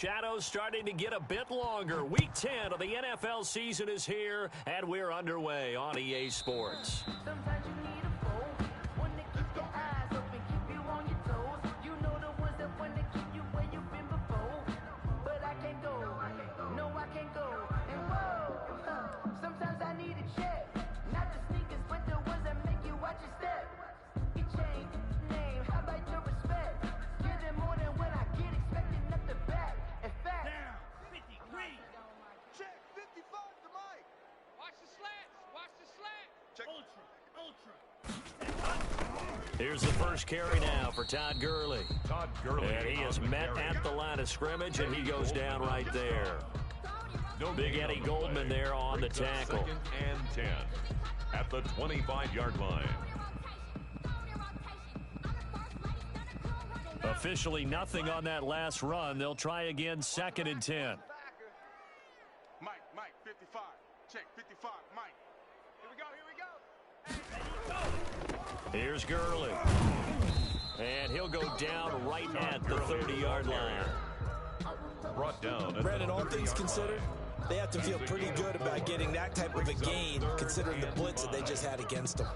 Shadows starting to get a bit longer. Week 10 of the NFL season is here, and we're underway on EA Sports. Sometimes you need a foe, one to keep your eyes open, keep you on your toes. You know the ones that want to keep you where you've been before. But I can't go, no I can't go. And whoa, sometimes I need a check. Not the sneakers, but the ones that make you watch your step. You change name, how about your respect? Give them more than when I get expected, not the back. In fact, down, 53. Check, 55 to Mike. Watch the slats, watch the slat. Check. Ultra. Here's the first carry now for Todd Gurley. Todd Gurley. And he is met at the line of scrimmage, and he goes down right there. Big Eddie Goldman there on the tackle. 2nd and 10 at the 25-yard line. Officially nothing on that last run. They'll try again 2nd and 10. Mike, 55. Check, 55, Mike. Here we go. Here's Gurley. And he'll go down right at the 30-yard line. Brought down. Brandon, all things considered, they have to feel pretty good about getting that type of a gain, considering the blitz that they just had against them.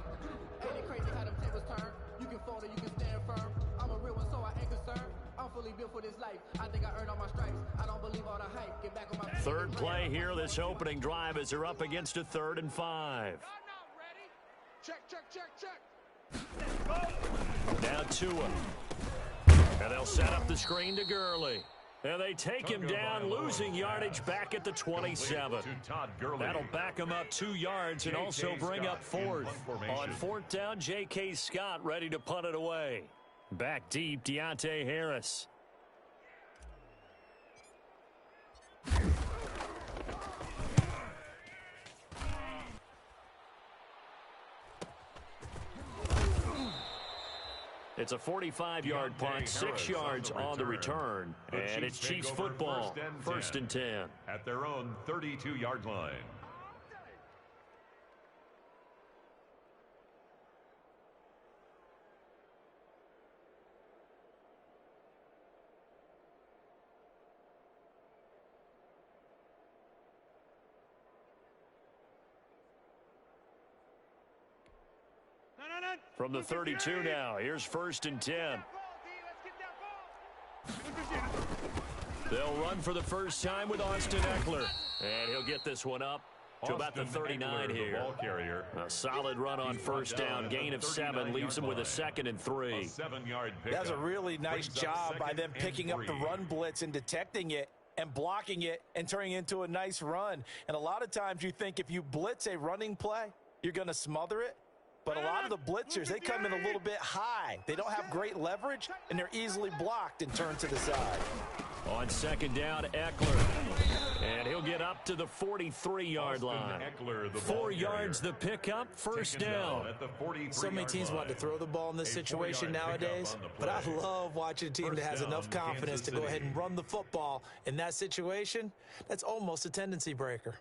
Ain't it crazy how them tables turn? You can fold or you can stand firm. I'm a real one, so I ain't concerned. I'm fully built for this life. I think I earned all my stripes. I don't believe all the hype. Get back on my feet. Third play here, this opening drive, as they're up against a 3rd and 5. Y'all not ready. Check. Now Tua. And they'll set up the screen to Gurley. And they take him down, losing yardage back at the 27. That'll back him up 2 yards and also bring up 4th. On 4th down, J.K. Scott ready to punt it away. Back deep, Deontay Harris. It's a 45-yard punt, 6 yards on the return, and it's Chiefs football, 1st and 10. At their own 32-yard line. From the 32 now, here's 1st and 10. They'll run for the first time with Austin Eckler. And he'll get this one up to about the 39 Eckler, here. the ball carrier. A solid run on 1st down. Gain of 7 leaves them with a 2nd and 3. A 7-yard pickup. That's a really nice Brings up job by 2nd them and picking up the 3. run blitz and detecting it and blocking it and turning it into a nice run. And a lot of times you think if you blitz a running play, you're going to smother it. But a lot of the blitzers, they come in a little bit high. They don't have great leverage, and they're easily blocked and turned to the side. On 2nd down, Eckler. And he'll get up to the 43-yard line. Eckler, the 4 ball yards carrier. the pickup, 1st Taken down. at the 43-yard So many teams want to line. throw the ball in this A situation 4-yard pickup nowadays, on the but I play. love watching a team that First has down, enough confidence Kansas to go ahead City. and run the football. In that situation, that's almost a tendency breaker.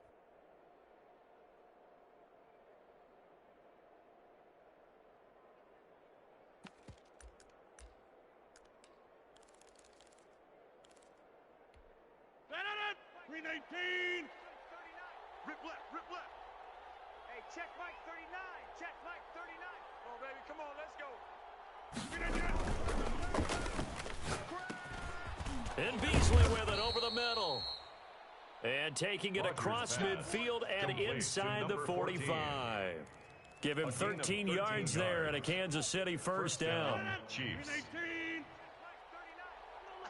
Rip left. Hey, check Mike 39. Check Mike 39. Oh, baby, come on, let's go. And Beasley with it over the middle. And taking it across midfield and inside the 45. Give him 13 yards there and a Kansas City first down. Chiefs. I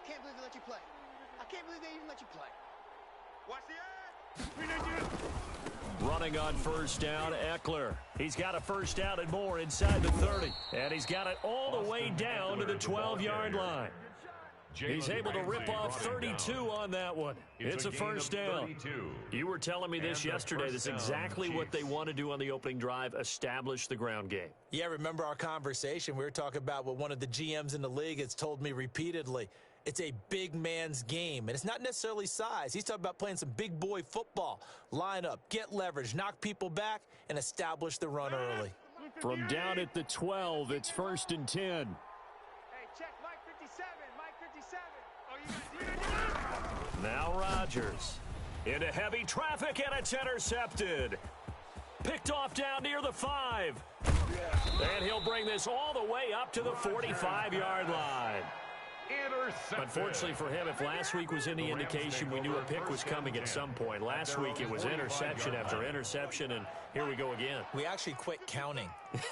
can't believe they let you play. I can't believe they even let you play. Watch the ad. Running on 1st down, Eckler. He's got a 1st down and more inside the 30. And he's got it all the way down to the 12-yard line. He's able to rip off 32 on that one. It's a 1st down. You were telling me this yesterday. This is exactly what they want to do on the opening drive, establish the ground game. Yeah, remember our conversation? We were talking about what one of the GMs in the league has told me repeatedly. It's a big man's game, and it's not necessarily size. He's talking about playing some big boy football. Line up, get leverage, knock people back, and establish the run early. From down at the 12, it's 1st and 10. Hey, check Mike 57. Mike 57. Oh, you got Now Rodgers into heavy traffic, and it's intercepted. Picked off down near the 5. And he'll bring this all the way up to the 45-yard line. Unfortunately for him, if last week was any indication, we knew a pick was coming at some point. Last week it was interception after interception, and here we go again. We actually quit counting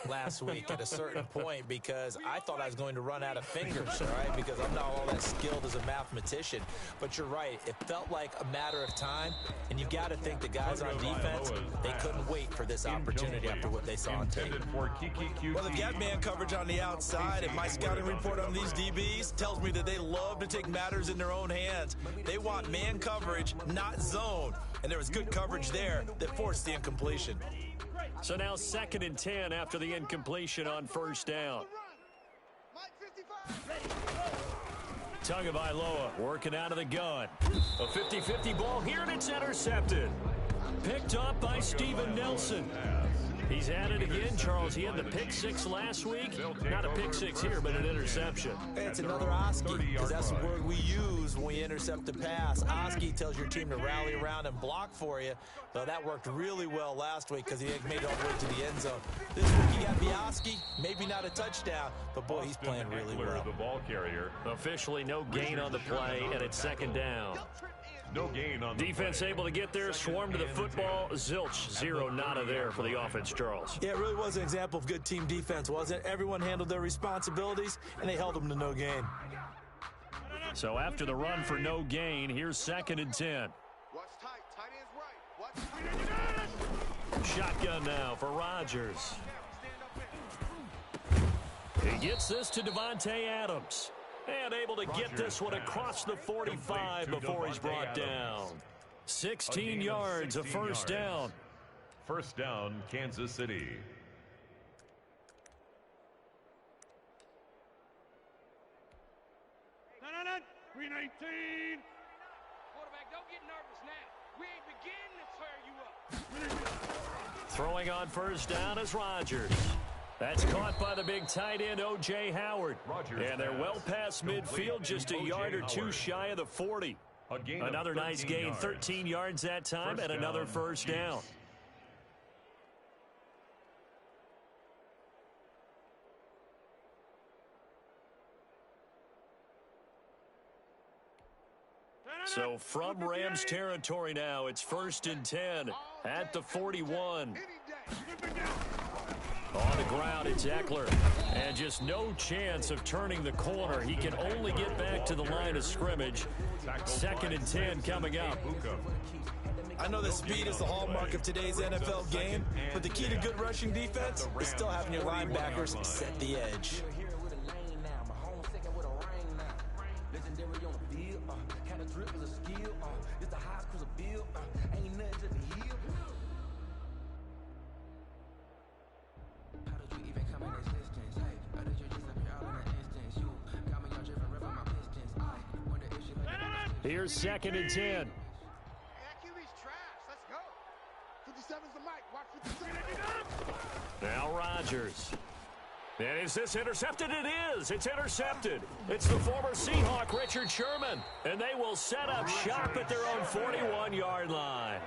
last week at a certain point because I thought I was going to run out of fingers, right? Because I'm not all that skilled as a mathematician. But you're right. It felt like a matter of time, and you got to think the guys on defense, they couldn't wait for this opportunity after what they saw on tape. Well, they've got man coverage on the outside, and my scouting report on these DBs tells me that they love to take matters in their own hands. They want man coverage, not zone. And there was good coverage there that forced the incompletion. So now 2nd and 10 after the incompletion on first down. Tagovailoa working out of the gun. A 50-50 ball here, and it's intercepted. Picked up by Steven Nelson. He's at it again, Charles. He had the pick 6 last week. Not a pick 6 here, but an interception. Hey, it's another Oski, because that's the word we use when we intercept the pass. Oski tells your team to rally around and block for you. Well, that worked really well last week because he made it all the way to the end zone. This week he got Bioski, maybe not a touchdown, but boy, he's playing really well. The ball carrier. Officially no gain on the play, and it's 2nd down. No gain on the defense play. able to get there, swarm to the football. Zilch, 0 nada there for the offense, Charles. Yeah, it really was an example of good team defense, wasn't it? Everyone handled their responsibilities, and they held them to no gain. So after the run for no gain, here's 2nd and 10. Watch tight. Tight ends right. Watch. Shotgun now for Rodgers. He gets this to Devontae Adams. And able to get this one across the 45 before he's brought down. 16 yards, a first down. First down, Kansas City. No. 319. Quarterback, don't get nervous now. We ain't beginning to tear you up. Throwing on first down is Rodgers. That's caught by the big tight end, O.J. Howard. And they're well past midfield, just a yard or two shy of the 40. Another nice gain, 13 yards that time, and another first down. So from Rams territory now, it's 1st and 10 at the 41. On the ground, it's Eckler. And just no chance of turning the corner. He can only get back to the line of scrimmage. 2nd and 10 coming up. I know that speed is the hallmark of today's NFL game, but the key to good rushing defense is still having your linebackers set the edge. Here's 2nd and 10. Now Rodgers. And is this intercepted? It is. It's intercepted. It's the former Seahawk, Richard Sherman. And they will set up shop at their own 41-yard line.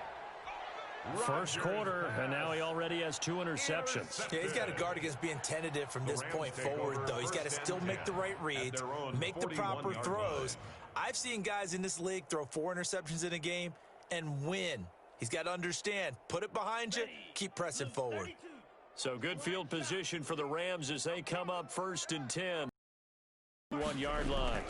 First quarter, and now he already has 2 interceptions. Yeah, he's got to guard against being tentative from this point forward, though. He's got to still make the right reads, make the proper throws. I've seen guys in this league throw 4 interceptions in a game and win. He's got to understand, put it behind you, keep pressing forward. So good field position for the Rams as they come up 1st and 10. 1-yard line.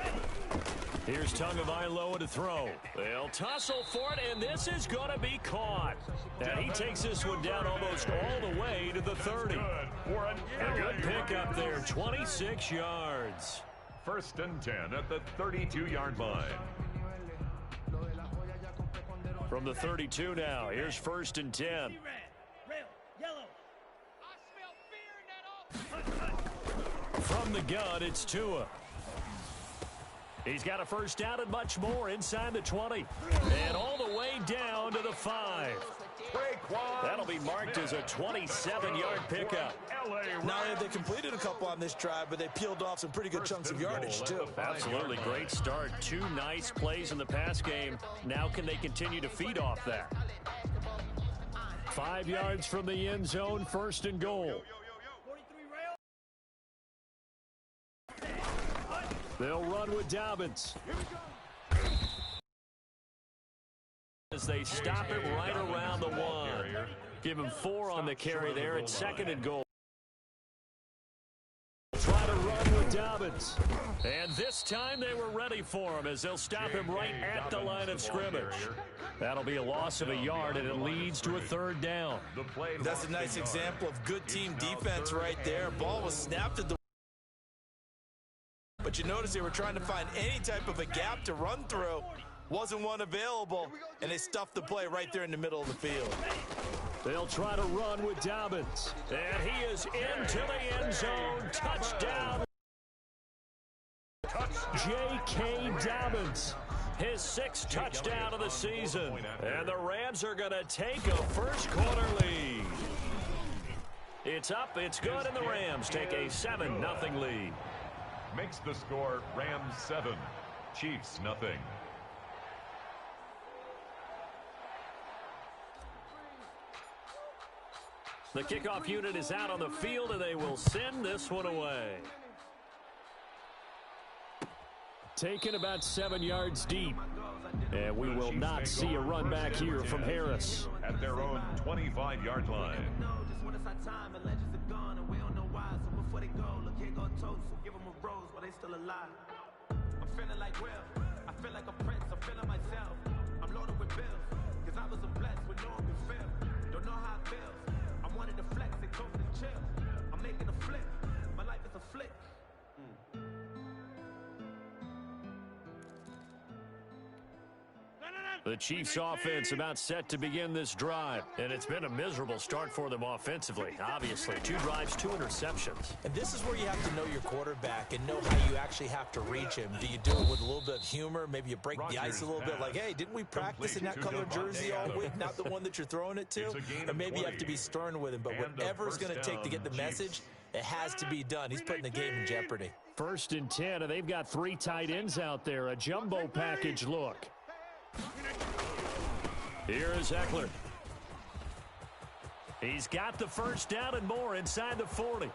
Here's Tagovailoa to throw. They'll tussle for it, and this is going to be caught. And he takes this one down almost all the way to the 30. A good pickup there, 26 yards. 1st and 10 at the 32-yard line. From the 32 now, here's 1st and 10. From the gun, it's Tua. He's got a first down and much more inside the 20. And all the way down to the 5. That'll be marked as a 27-yard pickup. Not only have they completed a couple on this drive, but they peeled off some pretty good chunks of yardage, too. Absolutely great start. 2 nice plays in the pass game. Now can they continue to feed off that? 5 yards from the end zone, 1st and goal. They'll run with Dobbins. As they stop it right around the 1. Give him 4 on the carry there at 2nd and goal. Try to run with Dobbins. And this time they were ready for him as they'll stop him right at the line of scrimmage. That'll be a loss of a yard, and it leads to a 3rd down. That's a nice example of good team defense right there. Ball was snapped at the... But you notice they were trying to find any type of a gap to run through. Wasn't one available, and they stuffed the play right there in the middle of the field. They'll try to run with Dobbins. And he is into the end zone. Touchdown. J.K. Dobbins. His 6th touchdown of the season. And the Rams are going to take a first-quarter lead. It's up, it's good, and the Rams take a 7-0 lead. Makes the score Rams 7, Chiefs nothing. The kickoff unit is out on the field, and they will send this one away. Taken about 7 yards deep. And we will not see a run back here from Harris. At their own 25-yard line. I'm feeling like Will. I feel like a prince. I'm feeling myself. I'm loaded with bills. Cause I was a blessed with no one can feel. Don't know how it feels. I wanted to flex. They told me to chill. I'm making a flip. My life is a flick. The Chiefs offense about set to begin this drive. And it's been a miserable start for them offensively, obviously. 2 drives, 2 interceptions. And this is where you have to know your quarterback and know how you actually have to reach him. Do you do it with a little bit of humor? Maybe you break the ice a little bit like, hey, didn't we practice in that color jersey all week? Not the one that you're throwing it to? Or maybe you have to be stern with him. But whatever it's going to take to get the message, it has to be done. He's putting the game in jeopardy. 1st and 10, and they've got 3 tight ends out there. A jumbo package look. Here is Eckler. He's got the first down and more inside the 40.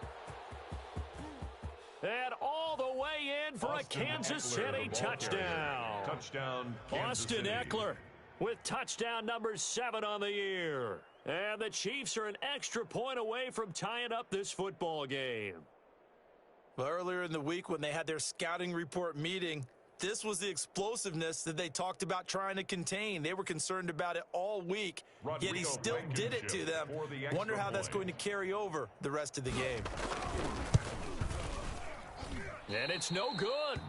And all the way in for a Kansas City touchdown. Touchdown, Austin Eckler with touchdown number 7 on the year. And the Chiefs are an extra point away from tying up this football game. Well, earlier in the week when they had their scouting report meeting, this was the explosiveness that they talked about trying to contain. They were concerned about it all week, yet he still did it to them. Wonder how that's going to carry over the rest of the game. And it's no good.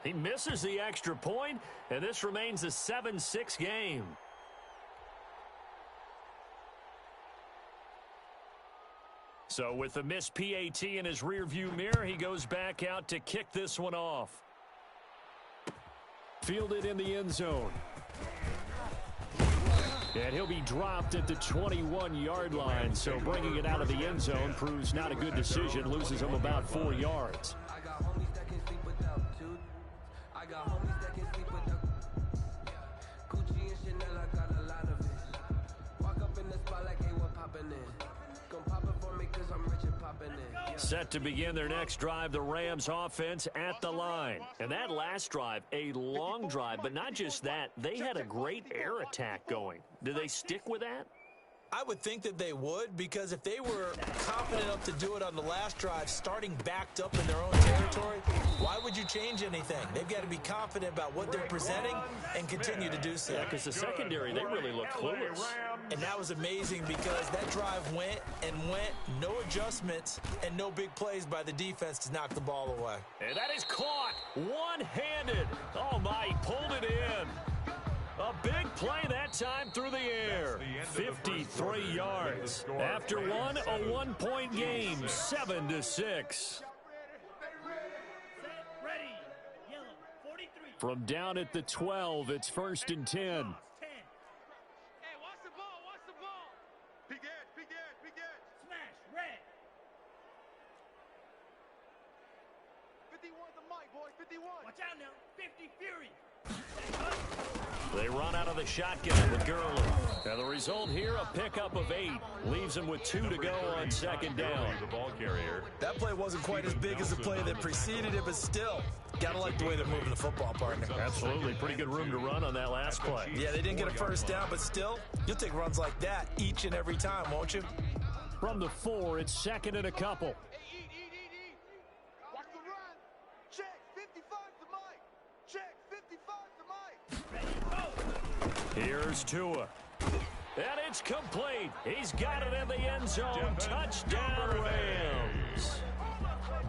He misses the extra point, and this remains a 7-6 game. So with the missed PAT in his rearview mirror, he goes back out to kick this one off. Fielded in the end zone. And he'll be dropped at the 21-yard line. So bringing it out of the end zone proves not a good decision. Loses him about 4 yards. I got homies that can sleep without two. I got homies that can sleep without Gucci and Chanel, I got a lot of it. Walk up in the spot like, hey, what poppin' in? Come pop it for me cause I'm rich and poppin' in. Set to begin their next drive, the Rams offense at the line. And that last drive, a long drive, but not just that. They had a great air attack going. Do they stick with that? I would think that they would, because if they were confident enough to do it on the last drive, starting backed up in their own territory, why would you change anything? They've got to be confident about what they're presenting and continue to do so. Yeah, because the secondary, they really look clueless. And that was amazing because that drive went, no adjustments, and no big plays by the defense to knock the ball away. And that is caught one-handed. Oh, my, he pulled it in. A big play that time through the air. 53 yards. After one, a one-point game, 7-6. From down at the 12, it's 1st and 10. Hey, watch the ball, watch the ball. Big edge, big edge, big edge. Smash, red. 51 the mic, boy, 51. Watch out now, 50 Fury. They run out of the shotgun with Gurley. And the result here, a pickup of 8. Leaves them with 2 to go on 2nd down. The ball carrier. That play wasn't quite as big as the play that preceded it, but still, gotta like the way they're moving the football, partner. Absolutely. Pretty good room to run on that last play. Yeah, they didn't get a first down, but still, you'll take runs like that each and every time, won't you? From the 4, it's 2nd and a couple. Hey, eat. Watch the run. Check, 55 the mic. Check, 55 the mic. Here's Tua. And it's complete. He's got it in the end zone. Touchdown, Rams.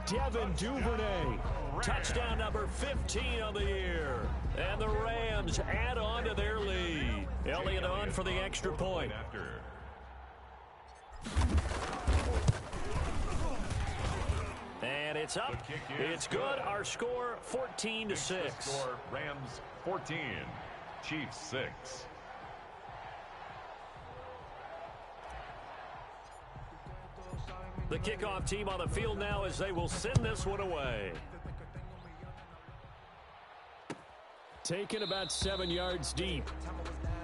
Devin Duvernay. Touchdown number 15 on the year. And the Rams add on to their lead. Elliott on for the extra point. And it's up. It's good. Our score, 14-6. Score, Rams 14, Chiefs 6. The kickoff team on the field now as they will send this one away. Taken about 7 yards deep.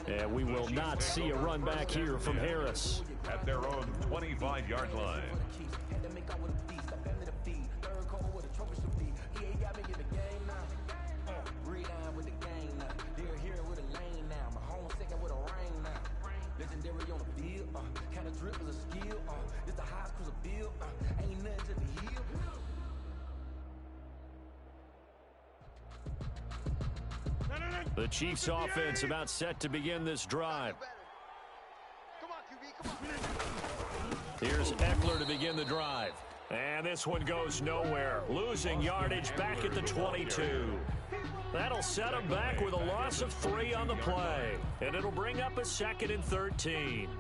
And we will not see a run back here from Harris. At their own 25-yard line. The Chiefs offense about set to begin this drive. Come on, QB, come on. Here's Eckler to begin the drive. And this one goes nowhere. Losing yardage back at the 22. That'll set him back with a loss of 3 on the play. And it'll bring up a 2nd and 13.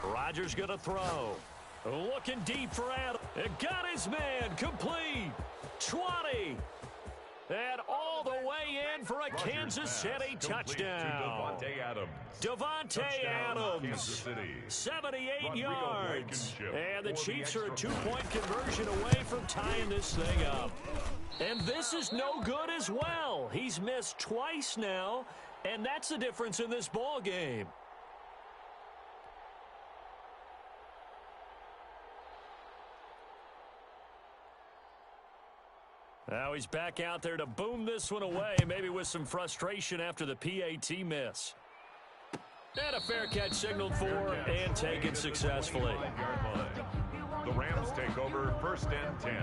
Rodgers going to throw. Looking deep for Adams. It got his man. Complete. 20. And all the way in for a Kansas City touchdown. Devontae Adams. 78 yards. And the Chiefs are a 2-point conversion away from tying this thing up. And this is no good as well. He's missed twice now, and that's the difference in this ball game. Now he's back out there to boom this one away, maybe with some frustration after the PAT miss. And a fair catch signaled for and taken successfully. The Rams take over 1st and 10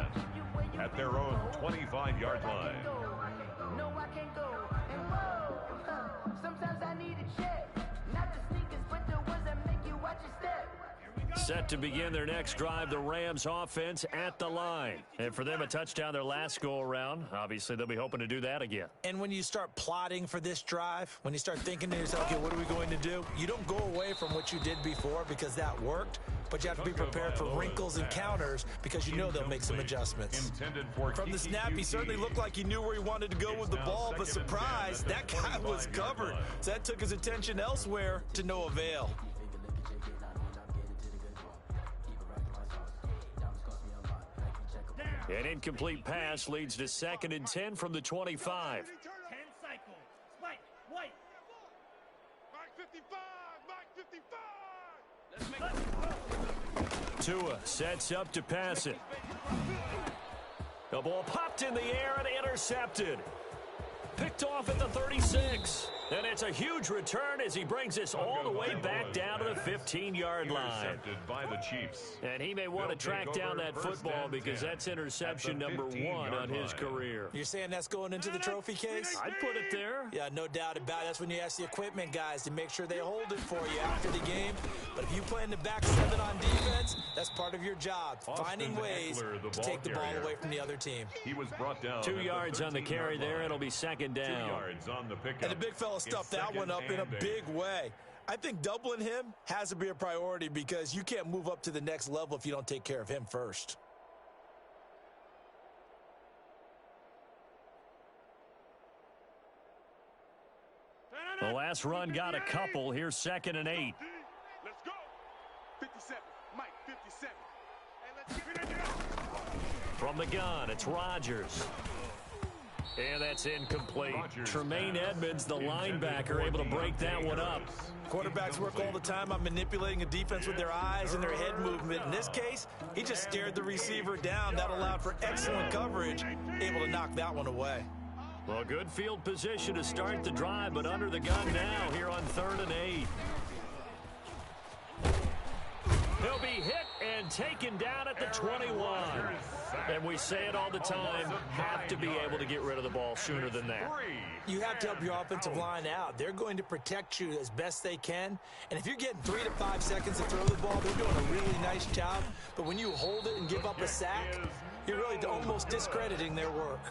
at their own 25-yard line. No, I can't go. And whoa, sometimes I need a check. Not the sneakers, but the ones that make you watch your step. Set to begin their next drive, the Rams offense at the line. And for them, a touchdown their last go-around. Obviously, they'll be hoping to do that again. And when you start plotting for this drive, when you start thinking to yourself, okay, what are we going to do? You don't go away from what you did before because that worked, but you have to be prepared for wrinkles and counters because you know they'll make some adjustments. From the snap, he certainly looked like he knew where he wanted to go with the ball, but surprise, that guy was covered. So that took his attention elsewhere to no avail. An incomplete pass leads to 2nd and 10 from the 25. 10 cycle. Spike, White. Mike 55, Mike 55. Tua sets up to pass it. The ball popped in the air and intercepted. Picked off at the 36. And it's a huge return as he brings this all the way back down to the 15-yard line. Intercepted by the Chiefs. And he may want to track down that football because that's interception number 1 on his career. You're saying that's going into the trophy case? I'd put it there. Yeah, no doubt about it. That's when you ask the equipment guys to make sure they hold it for you after the game. But if you play in the back 7 on defense, that's part of your job. Finding ways to take the ball away from the other team. He was brought down 2 yards on the carry there. It'll be 2nd down. 2 yards on the pickup. And the big fella stuffed that one up in a big way. I think doubling him has to be a priority because you can't move up to the next level if you don't take care of him first. The last run got a couple. Here's 2nd and 8. Let's go. 57. Mike, 57. Hey, let's get it. From the gun, it's Rodgers. And that's incomplete. Tremaine Edmonds, the linebacker, able to break that one up. Quarterbacks work all the time on manipulating a defense with their eyes and their head movement. In this case, he just stared the receiver down. That allowed for excellent coverage, able to knock that one away. Well, good field position to start the drive, but under the gun now here on 3rd and 8. He'll be hit and taken down at the 21. And we say it all the time, have to be able to get rid of the ball sooner than that. You have to help your offensive line out. They're going to protect you as best they can. And if you're getting 3 to 5 seconds to throw the ball, they're doing a really nice job. But when you hold it and give up a sack, you're really almost discrediting their work.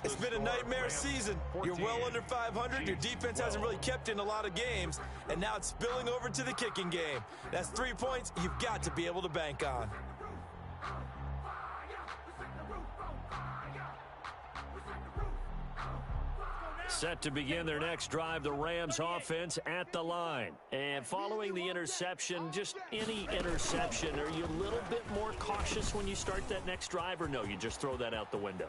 It's been a nightmare season. You're well under 500. Your defense hasn't really kept in a lot of games. And now it's spilling over to the kicking game. That's 3 points you've got to be able to bank on. Set to begin their next drive, the Rams offense at the line. And following the interception, just any interception, are you a little bit more cautious when you start that next drive, or no, you just throw that out the window?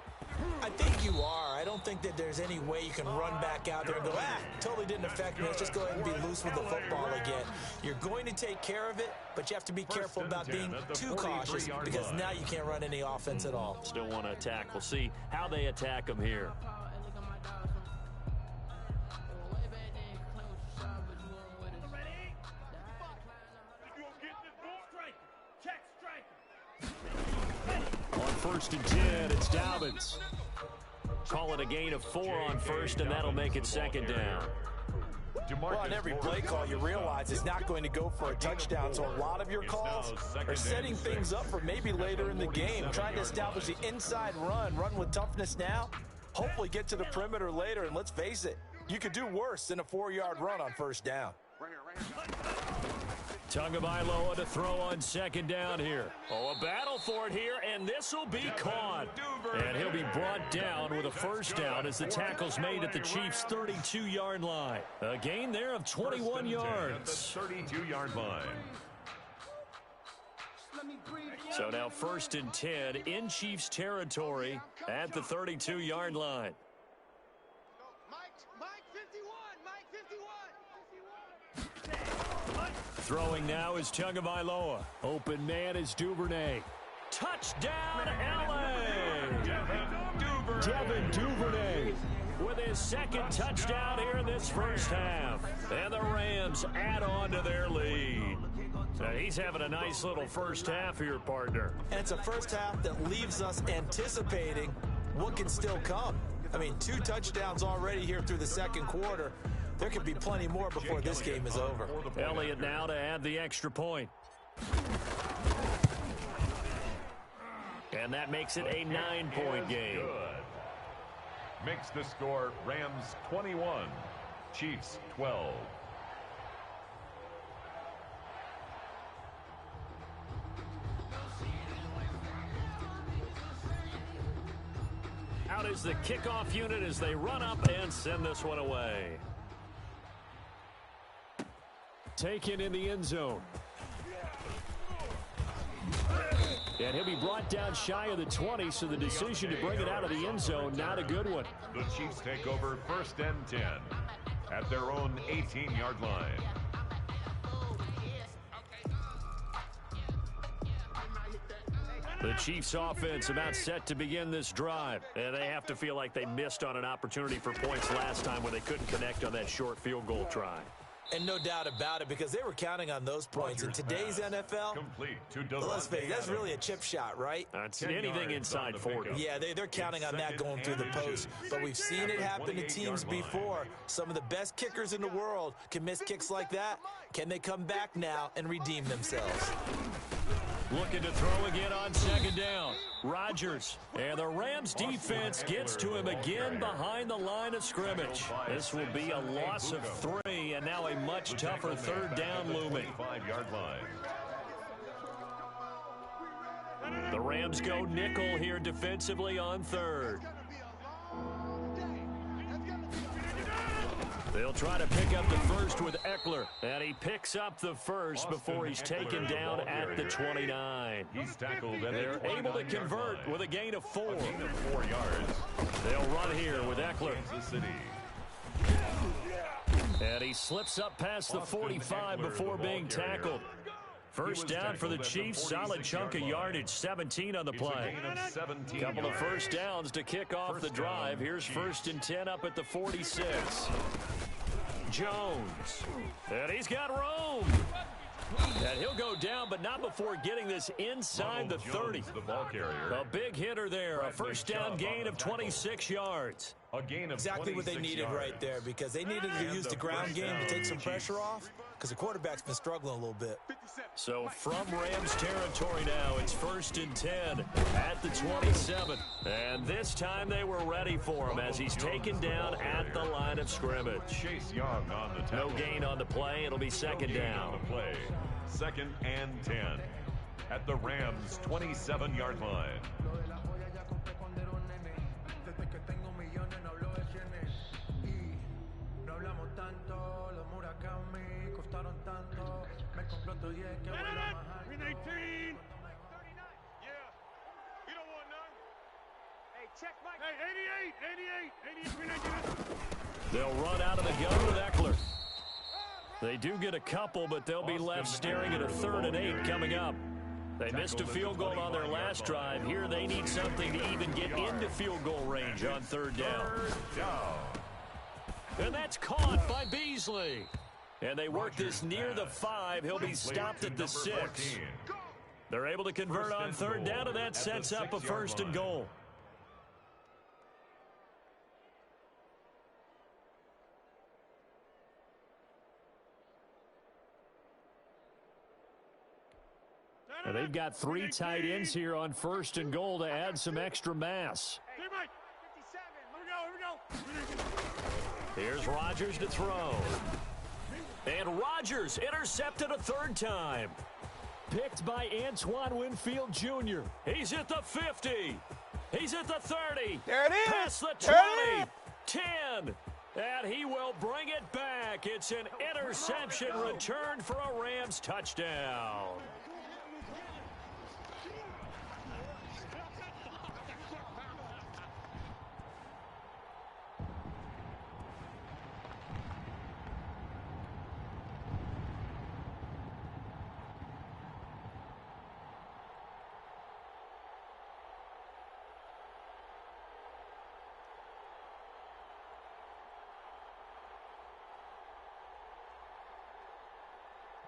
I think you are. I don't think that there's any way you can run back out there and go, totally didn't affect me. Let's just go ahead and be loose with the football again. You're going to take care of it, but you have to be careful about being too cautious because now you can't run any offense at all. Still want to attack. We'll see how they attack them here. On 1st and 10, it's Dobbins. Call it a gain of 4 on 1st, and that'll make it 2nd down. Well, on every play call, you realize it's not going to go for a touchdown, so a lot of your calls are setting things up for maybe later in the game, trying to establish the inside run with toughness now, hopefully get to the perimeter later, and let's face it, you could do worse than a 4-yard run on 1st down. Tagovailoa to throw on 2nd down here. Oh, a battle for it here, and this will be caught. And he'll be brought down with a 1st down as the tackle's made at the Chiefs' 32-yard line. A gain there of 21 yards. 32-yard line. So now 1st and 10 in Chiefs territory at the 32-yard line. Throwing now is Tagovailoa. Open man is Duvernay. Touchdown, L.A. Devin Duvernay with his 2nd touchdown here in this 1st half. And the Rams add on to their lead. So he's having a nice little 1st half here, partner. And it's a 1st half that leaves us anticipating what can still come. I mean, 2 touchdowns already here through the 2nd quarter. There could be plenty more before this game is over. Elliott now to add the extra point. And that makes it a 9-point game. Makes the score Rams 21, Chiefs 12. Out is the kickoff unit as they run up and send this one away. Taken in the end zone. And he'll be brought down shy of the 20, so the decision to bring it out of the end zone, not a good one. The Chiefs take over 1st and 10 at their own 18-yard line. The Chiefs offense about set to begin this drive. And they have to feel like they missed on an opportunity for points last time when they couldn't connect on that short field goal try. And no doubt about it, because they were counting on those points. In today's NFL, let's face it, that's really a chip shot, right? That's anything inside 40. Yeah, they're counting on that going through the post. But we've seen it happen to teams before. Some of the best kickers in the world can miss kicks like that. Can they come back now and redeem themselves? Looking to throw again on second down. Rodgers. And the Rams defense gets to him again behind the line of scrimmage. This will be a loss of 3, and now a much tougher third down looming. 5-yard line. The Rams go nickel here defensively on third. They'll try to pick up the first with Eckler, and he picks up the first before he's taken down at the 29. He's tackled at They're able to convert with a gain of 4. A gain of 4 yards. They'll run here with Eckler. Kansas City. And he slips up past the 45 before being tackled. First down for the Chiefs, solid chunk of yardage, 17 on the play. Couple of first downs to kick off the drive. Here's 1st and 10 up at the 46. Jones, and he's got room. And he'll go down, but not before getting this inside the 30. The ball carrier. A big hitter there, a first down gain of 26 yards. A gain of exactly what they needed yards. right there, because they needed to use the ground game to take some pressure off, because the quarterback's been struggling a little bit. So from Rams territory now, it's 1st and 10 at the 27. And this time they were ready for him as he's taken down at the line of scrimmage. Chase Young on the tackle. No gain on the play. It'll be second down. On the play. 2nd and 10 at the Rams' 27-yard line. They'll run out of the gun with Eckler. They do get a couple, but they'll be left staring at a 3rd and 8 coming up. They missed a field goal on their last drive. Here they need something to even get into field goal range on 3rd down. And that's caught by Beasley. And they work this near the 5. He'll be stopped at the 6. They're able to convert on 3rd down, and that sets up a 1st and goal. And they've got 3 tight ends here on 1st and goal to add some extra mass. Here's Rodgers to throw. And Rodgers intercepted a 3rd time. Picked by Antoine Winfield Jr. He's at the 50. He's at the 30. There it is. Past the 20. 10. And he will bring it back. It's an interception returned for a Rams touchdown.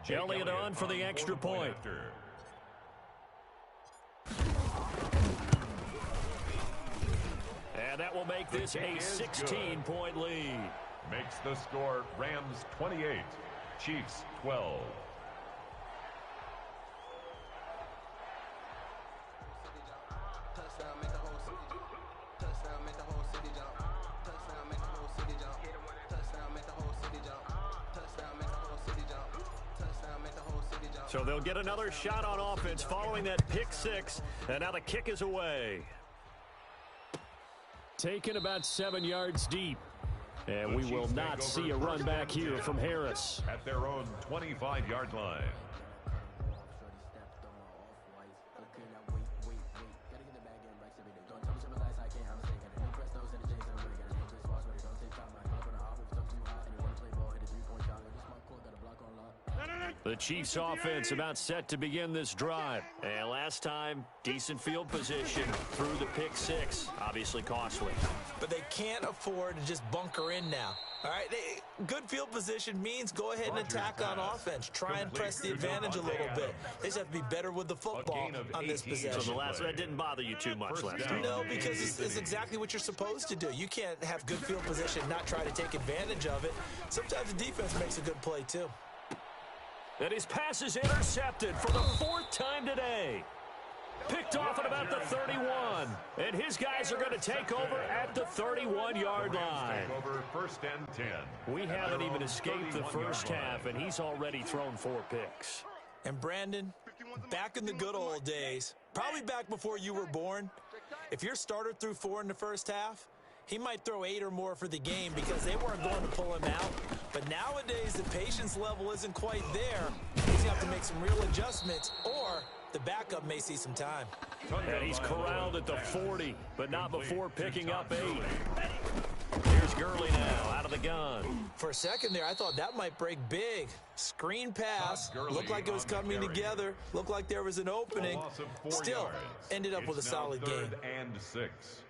Elliott on for the extra point. And that will make this a 16-point lead. Makes the score Rams 28, Chiefs 12. So they'll get another shot on offense following that pick 6, and now the kick is away. Taken about 7 yards deep, and we will not see a run back here from Harris. At their own 25-yard line. The Chiefs offense about set to begin this drive. And last time, decent field position through the pick 6. Obviously costly. But they can't afford to just bunker in now. All right, good field position means go ahead and attack on offense. Try and press the advantage a little bit. They just have to be better with the football on this possession. So that didn't bother you too much last time? No, because it's exactly what you're supposed to do. You can't have good field position and not try to take advantage of it. Sometimes the defense makes a good play, too. And his pass is intercepted for the 4th time today. Picked off at about the 31. And his guys are going to take over at the 31-yard line. Over 1st and 10. We haven't even escaped the first half, and he's already thrown 4 picks. And Brandon, back in the good old days, probably back before you were born, if your starter threw 4 in the first half, he might throw 8 or more for the game because they weren't going to pull him out. But nowadays, the patience level isn't quite there. He's going to have to make some real adjustments, or the backup may see some time. And he's corralled at the 40, but not before picking up 8. Here's Gurley now, out of the gun. For a second there, I thought that might break big. Screen pass, looked like it was coming together, looked like there was an opening. Still, ended up with a solid game. 3rd and 6.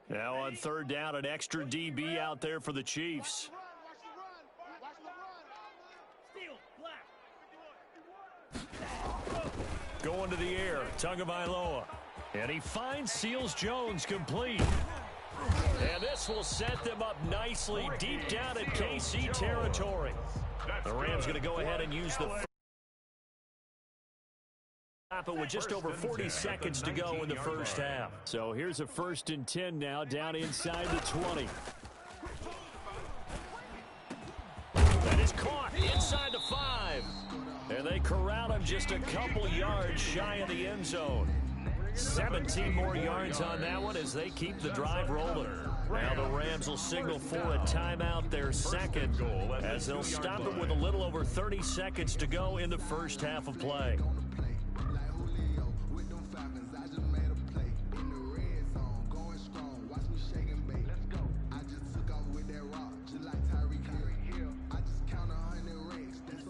Now on 3rd down, an extra DB out there for the Chiefs. Going to the air, Tagovailoa. And he finds Seals-Jones complete. And this will set them up nicely deep down in KC territory. The Rams going to go ahead and use the with just over 40 seconds to go in the first half. So here's a 1st and 10 now, down inside the 20. That is caught inside the 5. And they corral him just a couple yards shy of the end zone. 17 more yards on that one as they keep the drive rolling. Now the Rams will signal for a timeout, their second, as they'll stop it with a little over 30 seconds to go in the first half of play.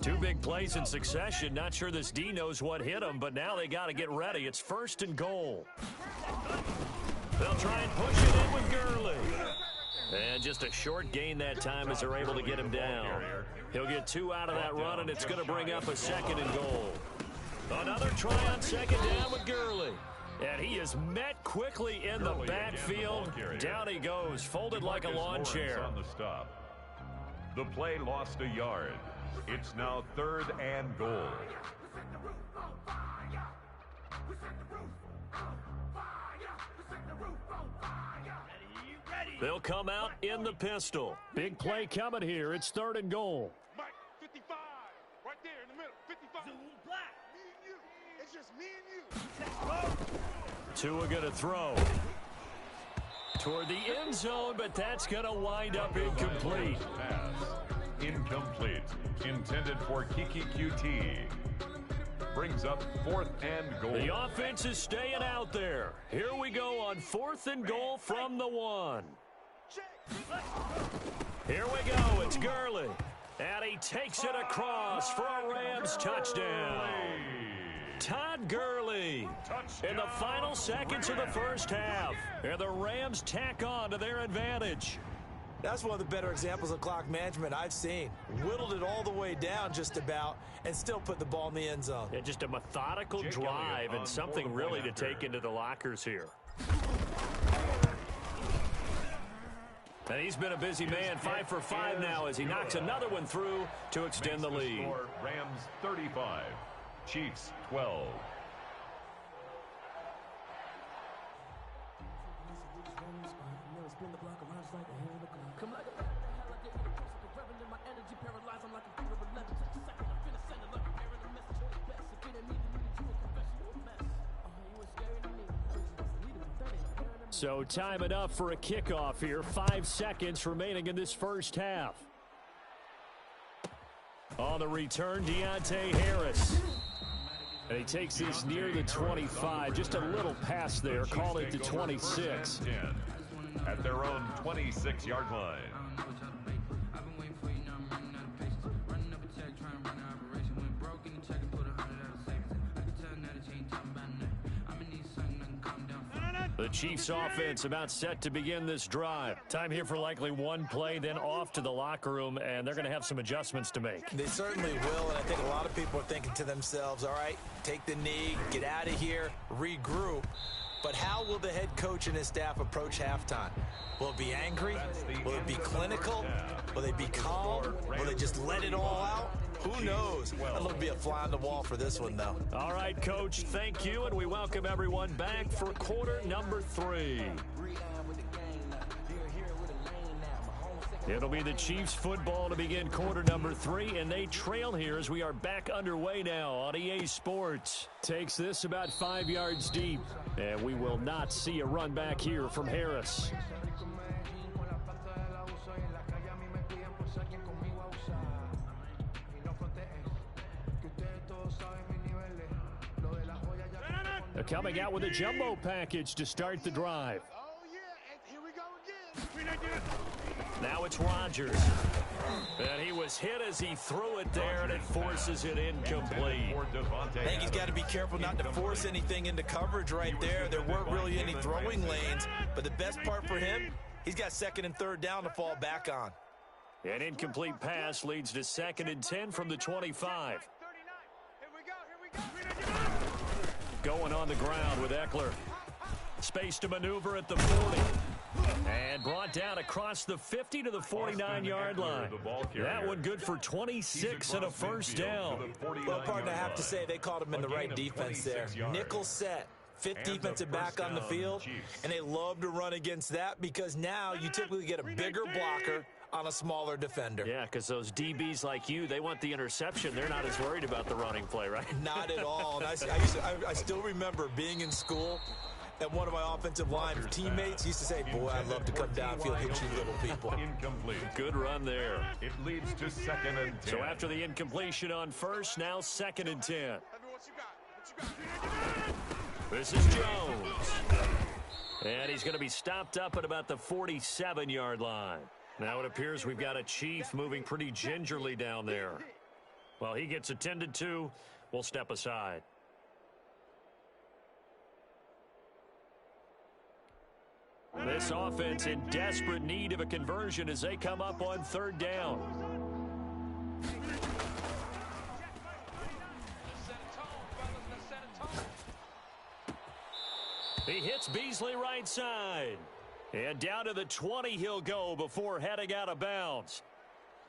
Two big plays in succession. Not sure this D knows what hit him, but now they got to get ready. It's 1st and goal. They'll try and push it in with Gurley. And just a short gain that time as they're able to get him down. He'll get 2 out of that run, and it's going to bring up a 2nd and goal. Another try on 2nd down with Gurley. And he is met quickly in the backfield. Down he goes, folded like a lawn chair. On the stop. The play lost a yard. It's now 3rd and goal. They'll come out in the pistol. Big play coming here. It's 3rd and goal. Mike, 55. Right there in the middle. 55. Black. Me and you. It's just me and you. Tua going to throw toward the end zone, but that's going to wind up incomplete. Pass. Incomplete. Intended for Kiki QT. Brings up 4th and goal. The offense is staying out there. Here we go on 4th and goal from the 1. Here we go. It's Gurley. And he takes it across for a Rams touchdown. Todd Gurley in the final seconds of the first half. And the Rams tack on to their advantage. That's one of the better examples of clock management I've seen. Whittled it all the way down just about and still put the ball in the end zone. Yeah, just a methodical drive and something really to take into the lockers here. And he's been a busy man, 5 for 5 now as he knocks another one through to extend the lead. Rams 35, Chiefs 12. So time enough for a kickoff here. 5 seconds remaining in this first half. On the return, Deontay Harris. And he takes this near the 25. Just a little pass there. Call it the 26. At their own 26-yard line. The Chiefs offense about set to begin this drive. Time here for likely one play, then off to the locker room, and they're going to have some adjustments to make. They certainly will, and I think a lot of people are thinking to themselves, all right, take the knee, get out of here, regroup. But how will the head coach and his staff approach halftime? Will it be angry? Will it be clinical? Will they be calm? Will they just let it all out? Who knows? It'll be a fly on the wall for this one, though. All right, Coach, thank you, and we welcome everyone back for quarter number 3. It'll be the Chiefs football to begin quarter number 3, and they trail here as we are back underway now on EA Sports. Takes this about 5 yards deep, and we will not see a run back here from Harris. They're coming out with a jumbo package to start the drive. Oh, yeah, and here we go again. Now it's Rodgers. And he was hit as he threw it there, and it forces it incomplete. I think he's got to be careful not to force anything into coverage right there. There weren't really any throwing lanes, but the best part for him, he's got 2nd and 3rd down to fall back on. An incomplete pass leads to 2nd and 10 from the 25. Going on the ground with Eckler. Space to maneuver at the 40. And brought down across the 50 to the 49-yard line. That one good for 26 and a first down. Well, partner, I have to say they called him in the right defense there. Nickel set. 5th defensive back on the field, and they love to run against that because now you typically get a bigger blocker on a smaller defender. Yeah, because those DBs like you, they want the interception. They're not as worried about the running play, right? Not at all. And I still remember being in school, and one of my offensive line teammates used to say, boy, I'd love to come downfield, hit you little people. Incomplete. Good run there. It leads to 2nd and 10. So after the incompletion on first, now 2nd and 10. This is Jones. And he's going to be stopped up at about the 47-yard line. Now it appears we've got a Chief moving pretty gingerly down there. Well, he gets attended to. We'll step aside. This offense in desperate need of a conversion as they come up on 3rd down. He hits Beasley right side. And down to the 20 he'll go before heading out of bounds.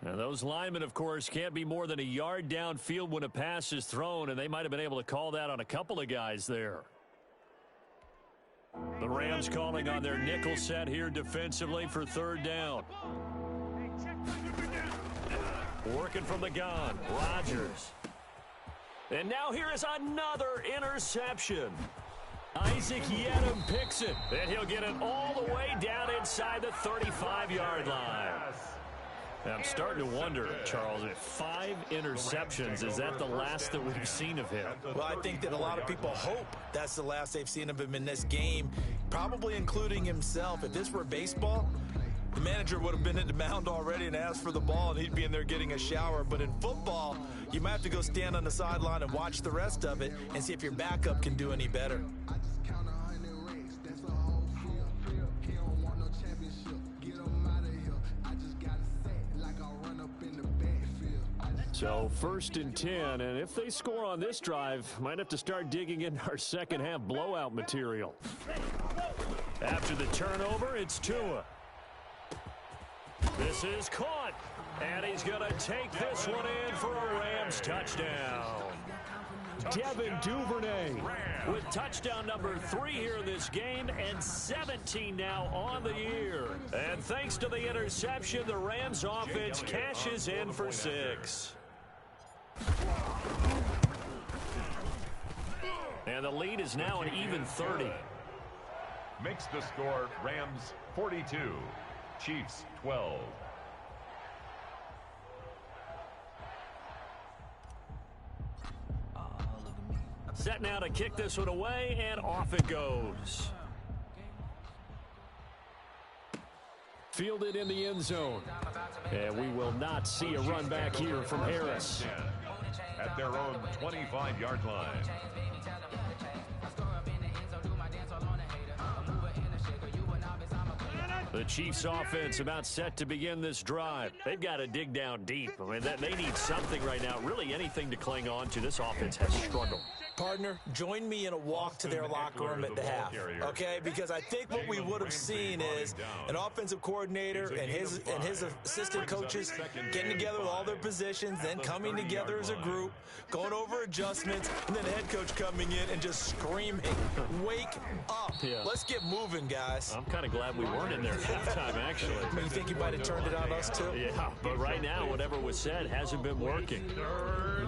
Now those linemen, of course, can't be more than a yard downfield when a pass is thrown, and they might have been able to call that on a couple of guys there. The Rams calling on their nickel set here defensively for 3rd down. Working from the gun, Rodgers. And now here is another interception. Isaac Yedem picks it, and he'll get it all the way down inside the 35-yard line. I'm starting to wonder, Charles, if 5 interceptions, is that the last that we've seen of him? Well, I think that a lot of people hope that's the last they've seen of him in this game, probably including himself. If this were baseball, the manager would have been in the mound already and asked for the ball, and he'd be in there getting a shower. But in football, you might have to go stand on the sideline and watch the rest of it and see if your backup can do any better. So 1st and 10, and if they score on this drive, might have to start digging into our second half blowout material. After the turnover, it's Tua. This is caught, and he's going to take this one in for a Rams touchdown. Devin Duvernay with touchdown number 3 here in this game, and 17 now on the year. And thanks to the interception, the Rams offense cashes in for 6. And the lead is now an even 30. Makes the score Rams 42, Chiefs 12. Set now to kick this one away, and off it goes. Fielded in the end zone. And we will not see a run back here from Harris. At their own 25-yard line. The Chiefs offense about set to begin this drive. They've got to dig down deep. I mean, they need something right now, really anything to cling on to. This offense has struggled. Partner, join me in a walk to their locker room at the half, okay? Because I think what we would have seen is an offensive coordinator and his assistant coaches getting together with all their positions, then coming together as a group, going over adjustments, and then the head coach coming in and just screaming, "Wake up. Yeah. Let's get moving, guys." I'm kind of glad we weren't in there at halftime, actually. I mean, you think you might have turned it on us, too? Yeah, but right now, whatever was said hasn't been working.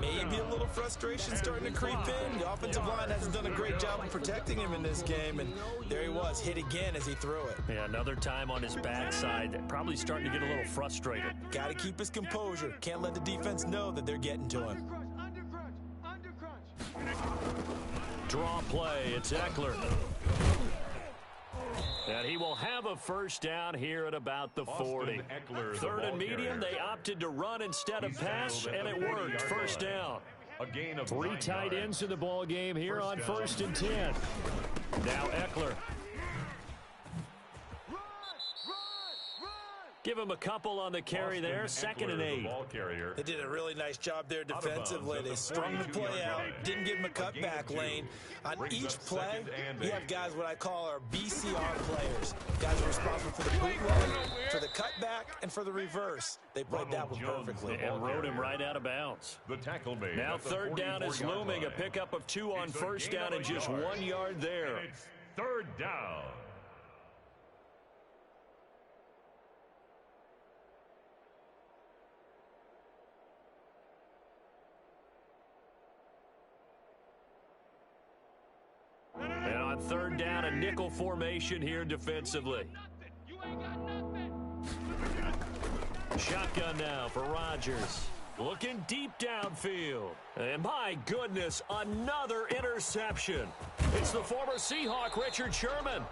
Maybe a little frustration starting to creep in. The offensive line hasn't done a great job of protecting him in this game, and there he was, hit again as he threw it. Yeah, another time on his backside, probably starting to get a little frustrated. Got to keep his composure. Can't let the defense know that they're getting to him. Draw play, it's Eckler. And he will have a first down here at about the 40. Third and medium, they opted to run instead of pass, and it worked. First down. A gain of 3 tight ends in the ball game here on 1st and 10. Now Eckler. Give him a couple on the carry there. 2nd and 8. They did a really nice job there defensively. They strung the play out, didn't give him a cutback lane. On each play, you have guys what I call our BCR players. Guys are responsible for the bootleg, for the cutback, and for the reverse. They played that one perfectly. And rode him right out of bounds. The tackle made. Now 3rd down is looming. A pickup of 2 on 1st down and just 1 yard there. It's 3rd down. And on 3rd down, a nickel formation here defensively. Shotgun now for Rodgers. Looking deep downfield. And my goodness, another interception. It's the former Seahawk, Richard Sherman.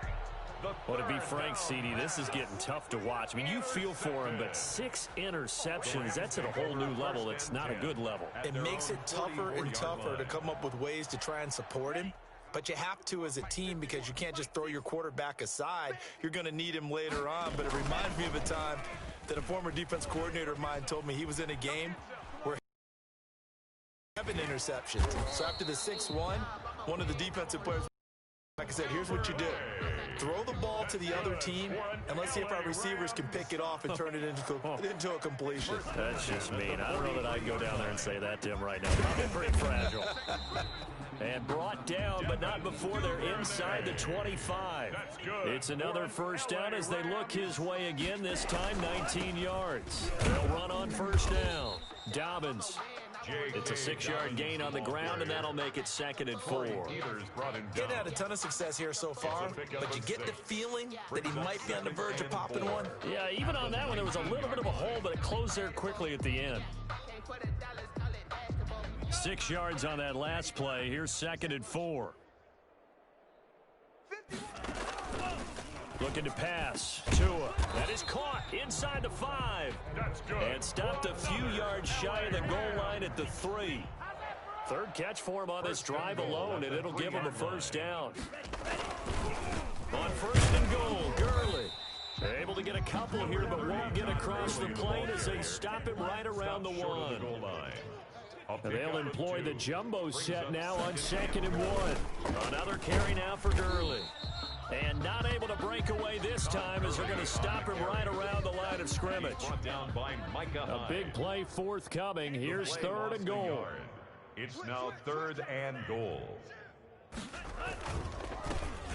Well, to be frank, CD, this is getting tough to watch. I mean, you feel for him, but 6 interceptions, that's at a whole new level. It's not a good level. It makes it tougher and tougher to come up with ways to try and support him. But you have to as a team because you can't just throw your quarterback aside. You're going to need him later on. But it reminds me of a time that a former defense coordinator of mine told me he was in a game where he had 7 interceptions. So after the 6-1, one of the defensive players, like I said, here's what you do. Throw the ball to the other team, and let's see if our receivers can pick it off and turn it into a completion. That's just mean. I don't know that I'd go down there and say that to him right now. Probably pretty fragile. And brought down, but not before they're inside the 25. It's another first down as they look his way again, this time 19 yards. They'll run on 1st down. Dobbins. It's a 6-yard gain on the ground, and that'll make it 2nd and 4. Getting had a ton of success here so far, but you get the feeling that he might be on the verge of popping one. Yeah, even on that one, there was a little bit of a hole, but it closed there quickly at the end. 6 yards on that last play. Here's 2nd and 4. Looking to pass. Tua. That is caught inside the 5. That's good. And stopped a few yards shy of the goal line at the 3. 3rd catch for him on this drive alone, and it'll give him a first down. On 1st and goal, Gurley. Able to get a couple here, but won't get across the plane as they stop him right around the 1. And they'll employ the jumbo set now on 2nd and 1. Another carry now for Gurley. And not able to break away this time as they're going to stop him right around the line of scrimmage. A big play forthcoming. Here's 3rd and goal. It's now 3rd and goal.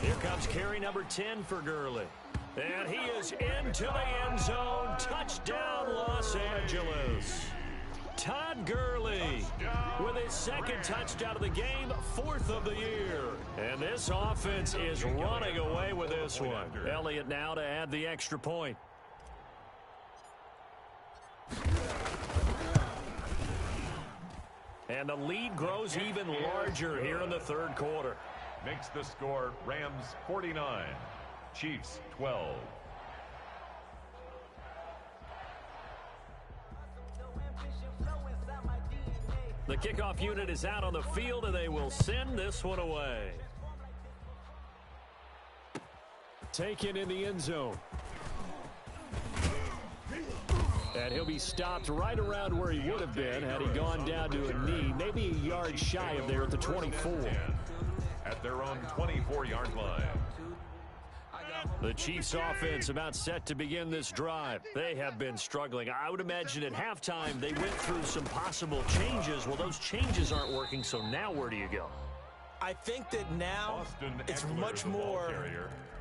Here comes carry number 10 for Gurley. And he is into the end zone. Touchdown, Los Angeles. Todd Gurley with his 2nd touchdown of the game, 4th of the year. And this offense is running away with this one. Elliott now to add the extra point. And the lead grows even larger here in the 3rd quarter. Makes the score Rams 49, Chiefs 12. The kickoff unit is out on the field, and they will send this one away. Taken in the end zone. And he'll be stopped right around where he would have been had he gone down to a knee, maybe a yard shy of there at the 24. At their own 24-yard line. The Chiefs offense about set to begin this drive. They have been struggling. I would imagine at halftime they went through some possible changes. Well, those changes aren't working, so now where do you go? I think that now it's much more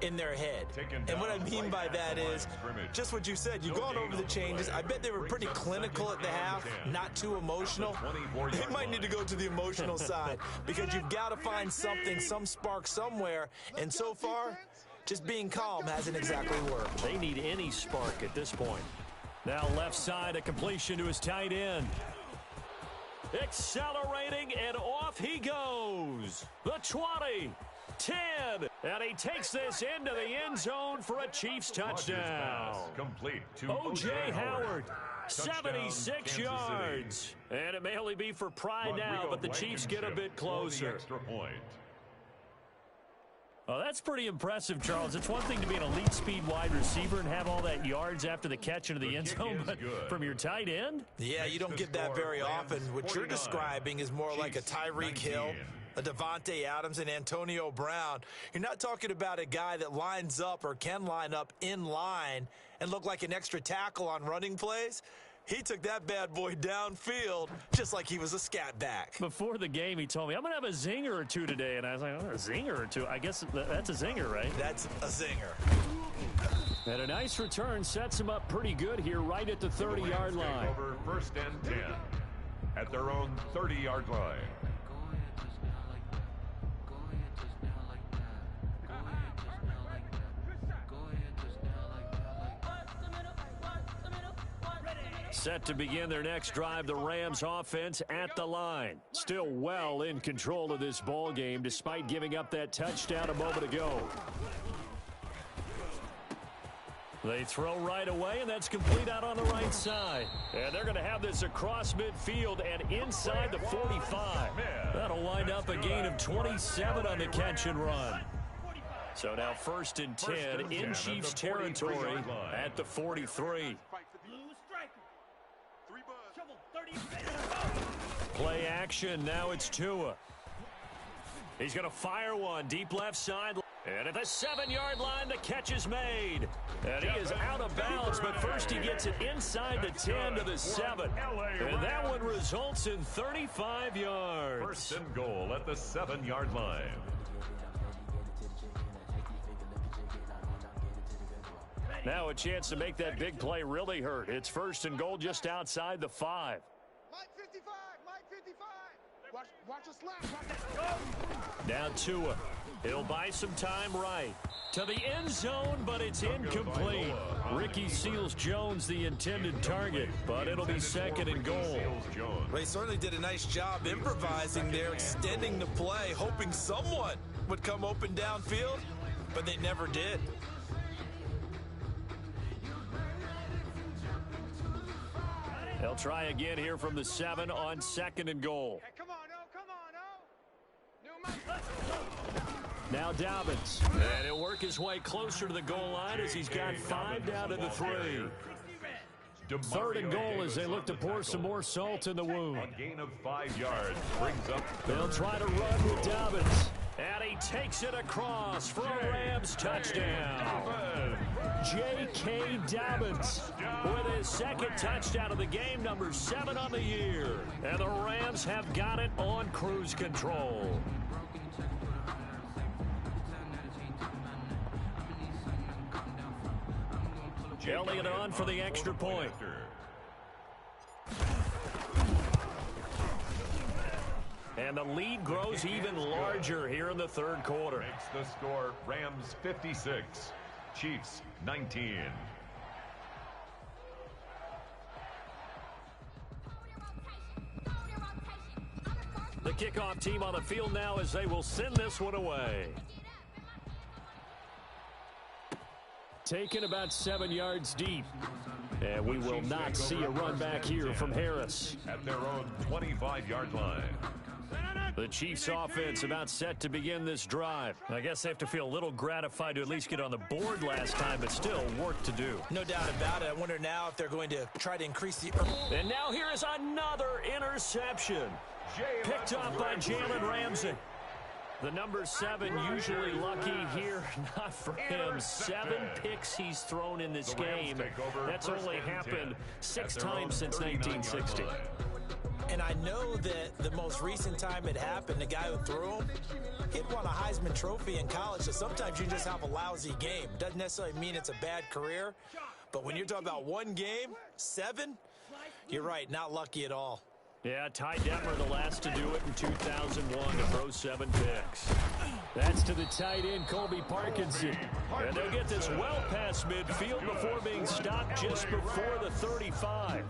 in their head. And what I mean by that is just what you said. You've gone over the changes. I bet they were pretty clinical at the half, not too emotional. They might need to go to the emotional side because you've got to find something, some spark somewhere. And so far, just being calm hasn't exactly worked. They need any spark at this point. Now left side, a completion to his tight end. Accelerating, and off he goes. The 20, 10, and he takes this into the end zone for a Chiefs touchdown. Complete to O.J. Howard, 76 yards. And it may only be for pride now, but the Chiefs get a bit closer. Extra point. Oh, that's pretty impressive, Charles. It's one thing to be an elite speed wide receiver and have all that yards after the catch into the end zone, but from your tight end? Yeah, you don't get that very often. What you're describing is more like a Tyreek Hill, a Devontae Adams, and Antonio Brown. You're not talking about a guy that lines up or can line up in line and look like an extra tackle on running plays. He took that bad boy downfield just like he was a scat back. Before the game, he told me, I'm going to have a zinger or two today. And I was like, oh, a zinger or two? I guess that's a zinger, right? That's a zinger. And a nice return sets him up pretty good here right at the 30-yard line. Over 1st and 10 at their own 30-yard line. Set to begin their next drive, the Rams offense at the line. Still well in control of this ball game despite giving up that touchdown a moment ago. They throw right away, and that's complete out on the right side. And they're going to have this across midfield and inside the 45. That'll wind up a gain of 27 on the catch and run. So now 1st and 10 in Chiefs territory at the 43. Play action, now it's Tua. He's going to fire one deep left side. And at the 7-yard line, the catch is made. And he is out of bounds, but first he gets it inside the 10 to the 7. And that one results in 35 yards. 1st and goal at the 7-yard line. Now a chance to make that big play really hurt. It's 1st and goal just outside the 5. Mike 55, Mike 55. Watch us slap. Now Tua. He'll buy some time right to the end zone, but it's incomplete. Ricky Seals-Jones, the intended target, but it'll be 2nd and goal. They certainly did a nice job improvising there, extending the play, hoping someone would come open downfield, but they never did. They'll try again here from the 7 on 2nd and goal. Hey, come on, O. Come on, O. Now Dobbins. And he'll work his way closer to the goal line as he's got 5 down to the 3. 3rd and goal as they look to pour some more salt in the wound. A gain of 5 yards brings up. They'll try to run with Dobbins. And he takes it across for a Rams touchdown. J.K. Dobbins with his 2nd touchdown of the game, number 7 on the year. And the Rams have got it on cruise control. Elliott on for the extra point. And the lead grows even larger here in the 3rd quarter. Makes the score Rams 56, Chiefs 19. The kickoff team on the field now as they will send this one away. Taken about 7 yards deep. And we will not see a run back here from Harris. At their own 25-yard line. The Chiefs offense about set to begin this drive. I guess they have to feel a little gratified to at least get on the board last time, but still work to do. No doubt about it. I wonder now if they're going to try to increase the... And now here is another interception. Picked up by Jalen Ramsey. The number 7 usually lucky here, not for him. 7 picks he's thrown in this game. That's only happened 6 times since 1960. And I know that the most recent time it happened, the guy who threw him, he'd won a Heisman Trophy in college, so sometimes you just have a lousy game. Doesn't necessarily mean it's a bad career, but when you're talking about one game, 7, you're right, not lucky at all. Yeah, Ty Detmer, the last to do it in 2001 to throw 7 picks. That's to the tight end, Colby Parkinson. And they'll get this well past midfield before being stopped just before the 35.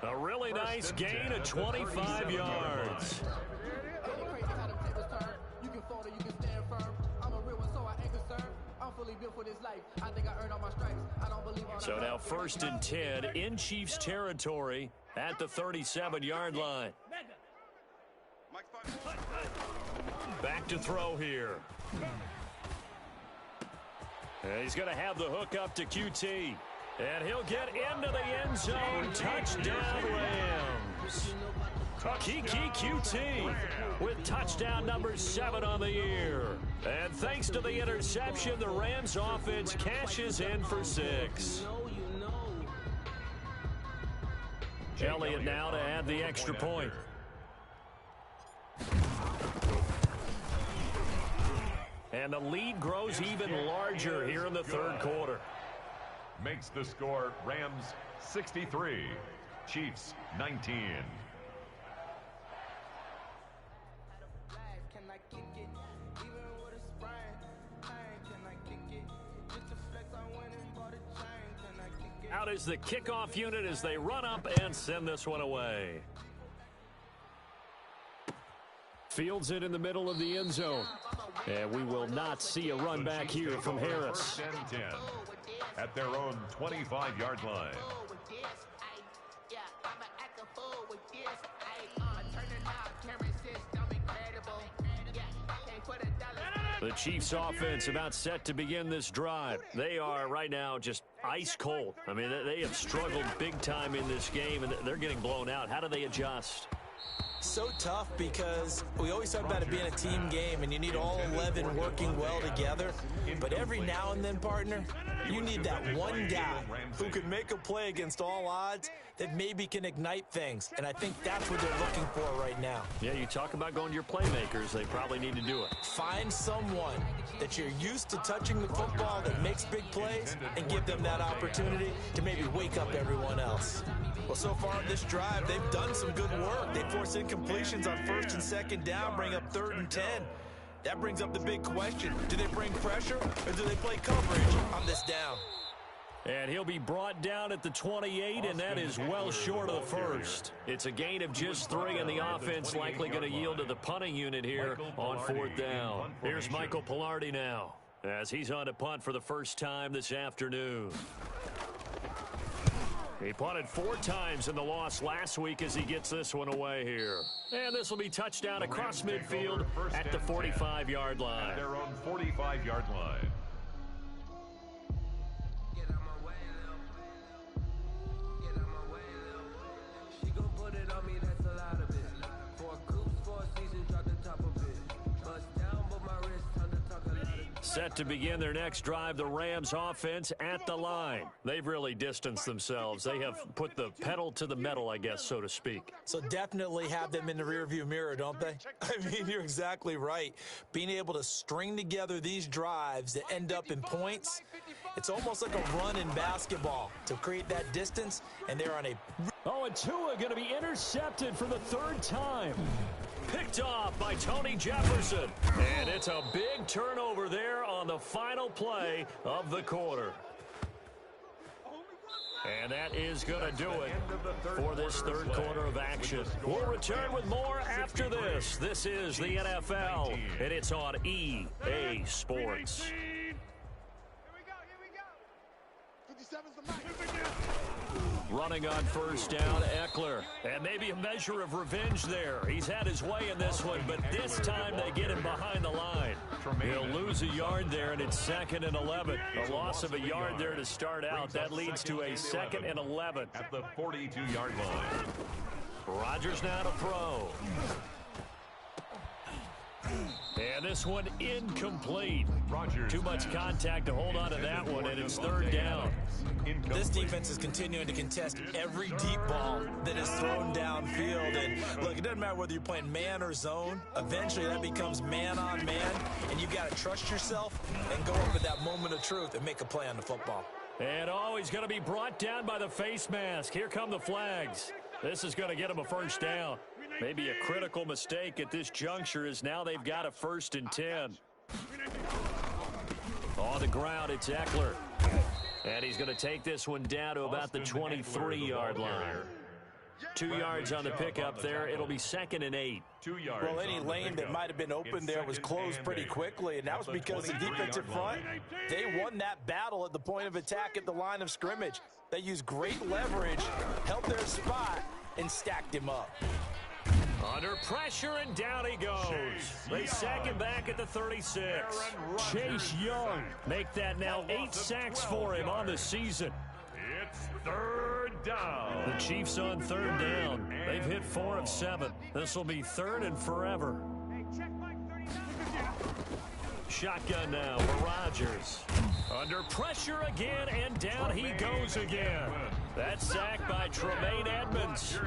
A really nice gain of 25 yards. So now 1st and 10 in Chiefs territory at the 37-yard line. Back to throw here. And he's going to have the hook up to QT. And he'll get into the end zone. Touchdown, Rams. Kiki QT with touchdown number 7 on the year. And thanks to the interception, the Rams offense cashes in for 6. Elliott now to add the extra point. And the lead grows even larger here in the 3rd quarter. Makes the score Rams 63, Chiefs 19. Out is the kickoff unit as they run up and send this one away. Fields it in the middle of the end zone. And we will not see a run back here from Harris. 10 at their own 25-yard line. The Chiefs offense about set to begin this drive. They are right now just ice cold. I mean, they have struggled big time in this game, and they're getting blown out. How do they adjust? So tough because we always talk about it being a team game and you need all 11 working well together. But every now and then, partner, you need that one guy who can make a play against all odds that maybe can ignite things. And I think that's what they're looking for right now. Yeah, you talk about going to your playmakers. They probably need to do it. Find someone that you're used to touching the football that makes big plays and give them that opportunity to maybe wake up everyone else. Well, so far in this drive, they've done some good work. They force incompletions on 1st and 2nd down, bring up 3rd and 10. That brings up the big question. Do they bring pressure or do they play coverage on this down? And he'll be brought down at the 28, and that is well short of the 1st. It's a gain of just 3, and the offense likely going to yield to the punting unit here on 4th down. Here's Michael Pilardi now as he's on to punt for the first time this afternoon. He punted 4 times in the loss last week as he gets this one away here. And this will be touchdown across midfield at the 45-yard line. At their own 45-yard line. Set to begin their next drive, the Rams offense at the line. They've really distanced themselves. They have put the pedal to the metal, I guess, so to speak. So definitely have them in the rearview mirror, don't they? I mean, you're exactly right. Being able to string together these drives that end up in points, it's almost like a run in basketball to create that distance, and they're on a... Oh, and Tua going to be intercepted for the 3rd time. Picked off by Tony Jefferson. And it's a big turnover there on the final play of the quarter. And that is going to do it for this 3rd quarter of action. We'll return with more after this. This is the NFL, and it's on EA Sports. Running on first down, Eckler. And maybe a measure of revenge there. He's had his way in this one, but this time they get him behind the line. He'll lose a yard there, and it's 2nd and 11. A loss of a yard there to start out. That leads to a 2nd and 11. At the 42-yard line. Rodgers now to throw. And this one incomplete. Rodgers Too much contact to hold on to that one, and it's 3rd down. This defense is continuing to contest every deep ball that is thrown downfield. And look, it doesn't matter whether you're playing man or zone. Eventually, that becomes man on man, and you got to trust yourself and go up at that moment of truth and make a play on the football. And he's going to be brought down by the face mask. Here come the flags. This is going to get him a 1st down. Maybe a critical mistake at this juncture is now they've got a 1st and 10. On the ground, it's Eckler. And he's going to take this one down to about the 23-yard line. 2 yards on the pickup there. It'll be 2nd and 8. 2 yards. Well, any lane that might have been open there was closed pretty quickly, and that was because the defensive front, they won that battle at the point of attack at the line of scrimmage. They used great leverage, held their spot, and stacked him up. Under pressure, and down he goes. They sack him back at the 36. Chase Young make that now 8 sacks for him on the season. It's 3rd down. The Chiefs on 3rd down. They've hit 4 of 7. This will be 3rd and forever. Shotgun now for Rodgers. Under pressure again, and down he goes again. That's sacked by Tremaine Edmonds.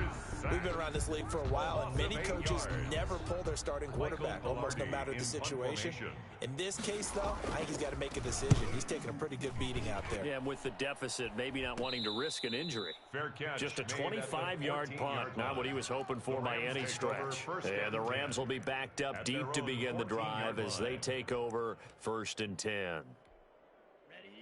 We've been around this league for a while, and many coaches never pull their starting quarterback, almost no matter the situation. In this case, though, I think he's got to make a decision. He's taking a pretty good beating out there. Yeah, with the deficit, maybe not wanting to risk an injury. Fair catch. Just a 25-yard punt, not what he was hoping for by any stretch. And the Rams will be backed up deep to begin the drive as they take over 1st and 10.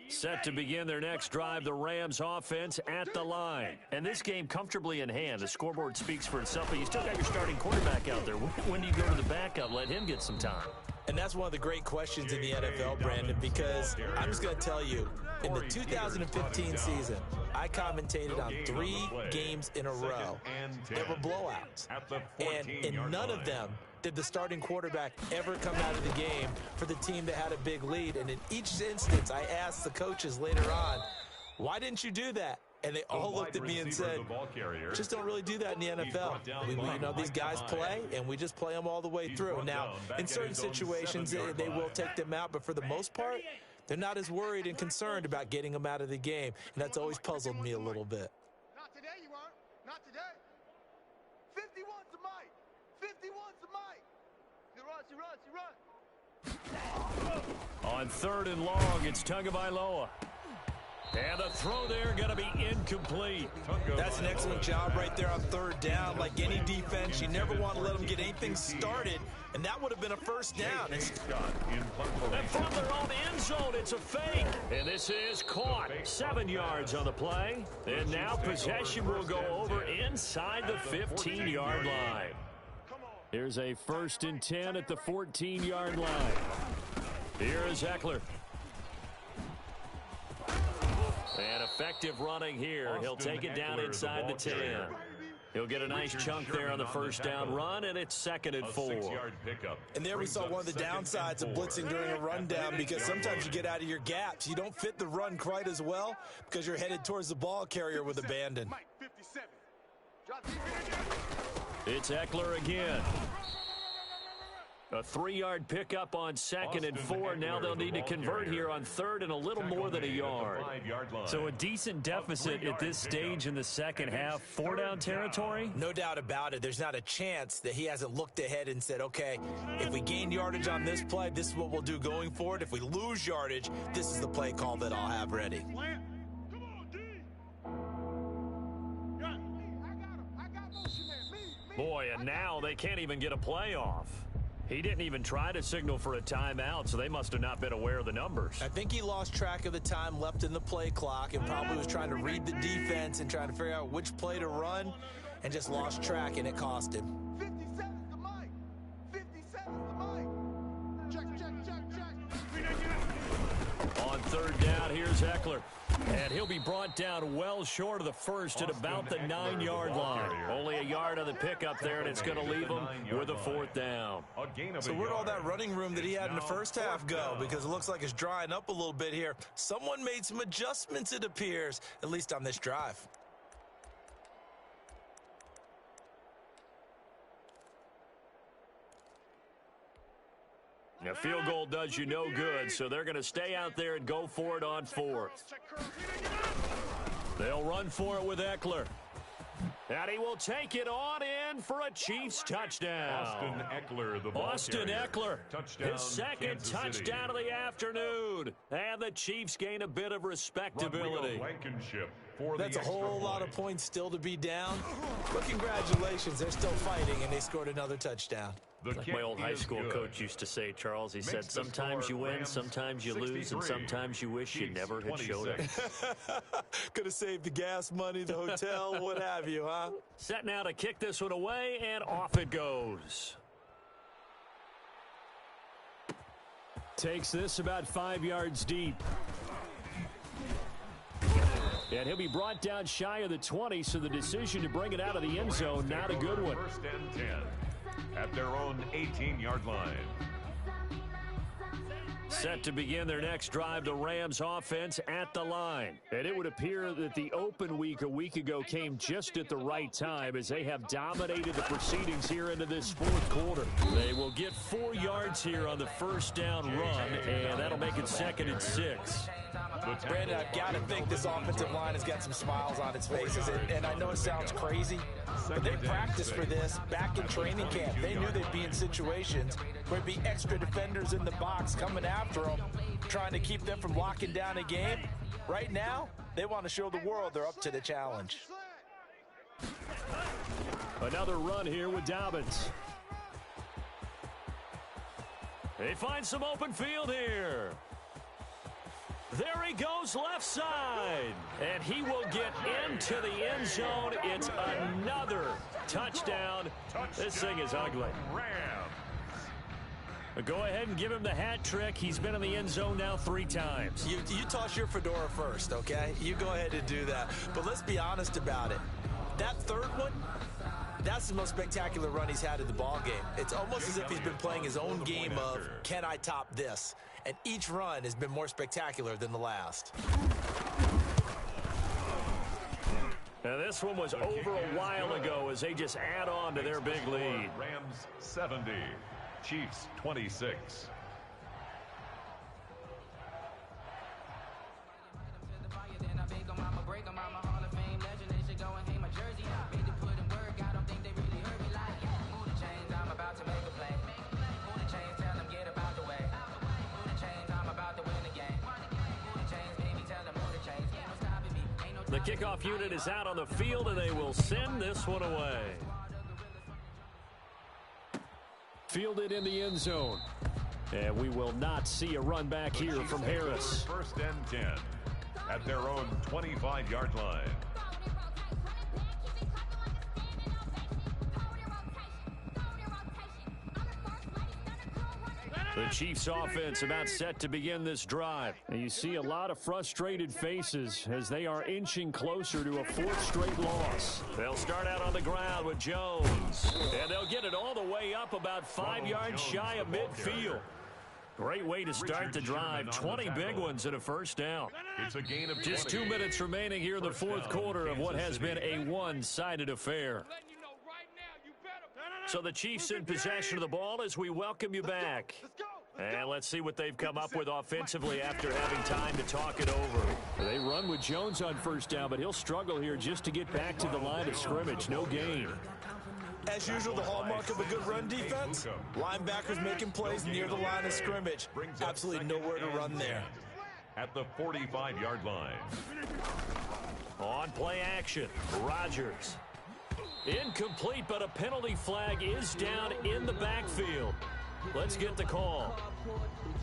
Set to begin their next drive, the Rams offense at the line. And this game comfortably in hand. The scoreboard speaks for itself, but you still got your starting quarterback out there. When do you go to the backup? Let him get some time. And that's one of the great questions in the NFL, Brandon, because I'm just going to tell you, in the 2015 season, I commentated on 3 games in a row. There were blowouts. And in none of them did the starting quarterback ever come out of the game for the team that had a big lead. And in each instance, I asked the coaches later on, why didn't you do that? And they all looked at me and said, just don't really do that in the NFL. You know, these guys play, and we just play them all the way through. Now, in certain situations, they will take them out, but for the most part, they're not as worried and concerned about getting them out of the game. And that's always puzzled me a little bit. Not today, you aren't. Not today. 51's a Mike. 51's a Mike. He runs. On 3rd and long, it's Tagovailoa. And the throw there going to be incomplete. That's an excellent job right there on 3rd down. Like any defense, you never want to let them get anything started, and that would have been a 1st down. And from their own end zone, it's a fake. And this is caught. 7 yards on the play. And now possession will go over inside the 15-yard line. Here's a 1st and 10 at the 14-yard line. Here is Eckler. And effective running here. He'll take it down inside the 10. He'll get a nice chunk there on the 1st down run, and it's 2nd and 4. And there we saw one of the downsides of blitzing during a rundown, because sometimes you get out of your gaps. You don't fit the run quite as well because you're headed towards the ball carrier with abandon. It's Eckler again. A 3-yard pickup on 2nd and 4. Now they'll need to convert here on 3rd and a little more than a yard. So a decent deficit at this stage in the second half. 4-down territory? No doubt about it. There's not a chance that he hasn't looked ahead and said, okay, if we gain yardage on this play, this is what we'll do going forward. If we lose yardage, this is the play call that I'll have ready. Boy, and now they can't even get a play off. He didn't even try to signal for a timeout, so they must have not been aware of the numbers. I think he lost track of the time left in the play clock and probably was trying to read the defense and trying to figure out which play to run and just lost track, and it cost him. 57's the Mike. 57's the Mike. Check. On 3rd down, here's Eckler. And he'll be brought down well short of the first at about the 9-yard line. Only a yard on the pickup there, and it's going to leave him with a fourth down. So where'd all that running room that he had in the first half go? Because it looks like it's drying up a little bit here. Someone made some adjustments, it appears, at least on this drive. A field goal does you no good, so they're going to stay out there and go for it on fourth. They'll run for it with Eckler. And he will take it on in for a Chiefs touchdown. Austin Eckler, the ball Austin carrier. Eckler, Touchdown, his second Kansas touchdown of the afternoon. And the Chiefs gain a bit of respectability. Rodrigo Blankenship for That's the a whole lot of point. points still to be down. But congratulations, they're still fighting, and they scored another touchdown. Like my old high school coach used to say, Charles, he said, sometimes you win, sometimes you lose, and sometimes you wish you never had showed up. Could have saved the gas money, the hotel, what have you, huh? Set now to kick this one away, and off it goes. Takes this about 5 yards deep. And he'll be brought down shy of the 20, so the decision to bring it out of the end zone, not a good one. First and 10 at their own 18-yard line. Set to begin their next drive, the Rams offense at the line. And it would appear that the open week a week ago came just at the right time as they have dominated the proceedings here into this fourth quarter. They will get 4 yards here on the first down run, and that'll make it 2nd and 6. Brandon, I've got to think this offensive line has got some smiles on its faces. And I know it sounds crazy, but they practiced for this back in training camp. They knew they'd be in situations where there'd be extra defenders in the box coming after them, trying to keep them from locking down a game. Right now, they want to show the world they're up to the challenge. Another run here with Dobbins. They find some open field here. There he goes left side, and he will get into the end zone. It's another touchdown. This thing is ugly. Go ahead and give him the hat trick. He's been in the end zone now 3 times. You toss your fedora first, okay? You go ahead and do that. But let's be honest about it. That third one, that's the most spectacular run he's had in the ball game. It's almost as if he's been playing his own game of, can I top this? And each run has been more spectacular than the last. Now this one was over a while ago as they just add on to their big lead. Rams 70, Chiefs 26. The kickoff unit is out on the field, and they will send this one away. Fielded in the end zone. And we will not see a run back here from Harris. First and 10 at their own 25-yard line. The Chiefs offense about set to begin this drive. And you see a lot of frustrated faces as they are inching closer to a 4th straight loss. They'll start out on the ground with Jones. And they'll get it all the way up about 5 yards shy of midfield. Great way to start the drive. 20 big ones and a first down. It's a gain of Just 2 minutes remaining here in the fourth quarter of what has been a one-sided affair. So the Chiefs in possession of the ball as we welcome you back. And let's see what they've come up with offensively after having time to talk it over. They run with Jones on first down, but he'll struggle here just to get back to the line of scrimmage. No gain. As usual, the hallmark of a good run defense, linebackers making plays near the line of scrimmage. Absolutely nowhere to run there. At the 45-yard line. On play action, Rodgers. Incomplete, but a penalty flag is down in the backfield. Let's get the call.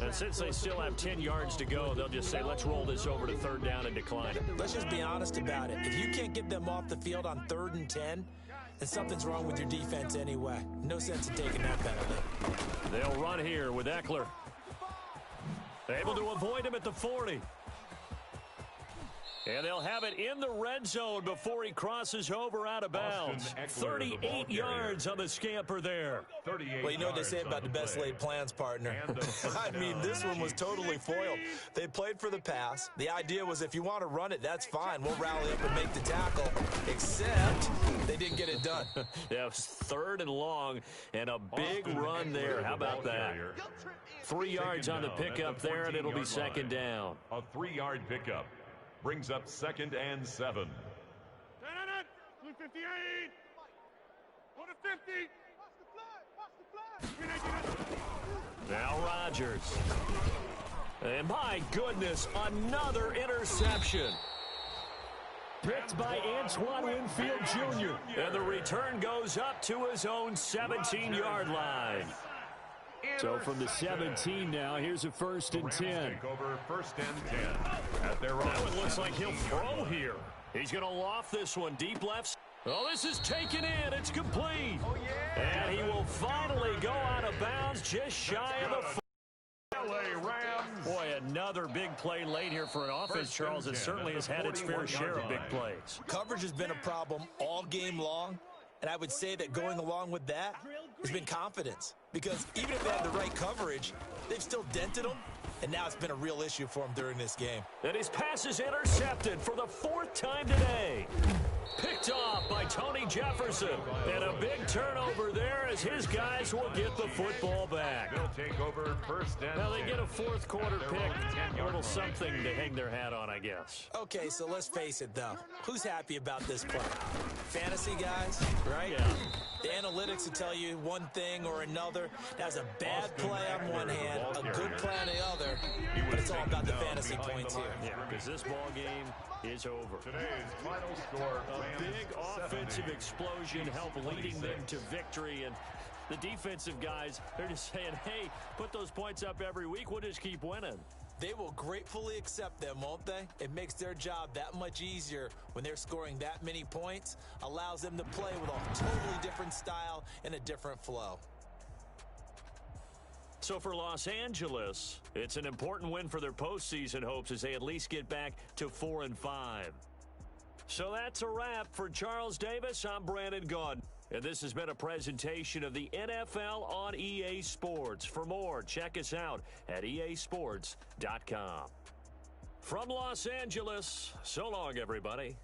And since they still have 10 yards to go, they'll just say, let's roll this over to 3rd down and decline it. Let's just be honest about it. If you can't get them off the field on 3rd and 10, then something's wrong with your defense anyway. No sense in taking that penalty. They'll run here with Eckler. Able to avoid him at the 40. And they'll have it in the red zone before he crosses over out of bounds. 38 yards on the scamper there. Well, you know what they say about the best laid plans, partner. I mean, this one was totally foiled. They played for the pass. The idea was if you want to run it, that's fine. We'll rally up and make the tackle, except they didn't get it done. Yeah, it was 3rd and long and a big run there. How about that? 3 yards on the pickup there, and it'll be 2nd down. A 3-yard pickup brings up 2nd and 7. 58. Go to 50. Now Rodgers. And my goodness, another interception. Picked by Antoine Winfield Jr. And the return goes up to his own 17-yard line. So from the 17 now, here's a 1st and 10. Take over 1st and 10 at their own. Now it looks like he'll throw here. He's going to loft this one deep left. Oh, this is taken in. It's complete. Oh, yeah. And he will finally go out of bounds just shy of the LA Rams. Boy, another big play late here for an offense, Charles, that certainly has had its fair share of big plays. Coverage has been a problem all game long, and I would say that going along with that has been confidence. Because even if they had the right coverage, they've still dented them, and now it's been a real issue for them during this game. And his pass is intercepted for the 4th time today. Picked off by Tony Jefferson. And a big turnover there as his guys will get the football back. They'll take over 1st and 10. Now they get a 4th quarter pick. A little something to hang their hat on, I guess. Okay, so let's face it, though. Who's happy about this play? Fantasy guys, right? Yeah. The analytics will tell you one thing or another. That's a bad play on one hand, a good play on the other, but it's all about the fantasy points here. Yeah, because this ball game is over. Today's final score, A big offensive explosion helped leading them to victory, and the defensive guys, they're just saying, hey, put those points up every week, we'll just keep winning. They will gratefully accept them, won't they? It makes their job that much easier when they're scoring that many points, allows them to play with a totally different style and a different flow. So for Los Angeles, it's an important win for their postseason hopes as they at least get back to 4-5. So that's a wrap for Charles Davis. I'm Brandon Gaudin. And this has been a presentation of the NFL on EA Sports. For more, check us out at easports.com. From Los Angeles, so long, everybody.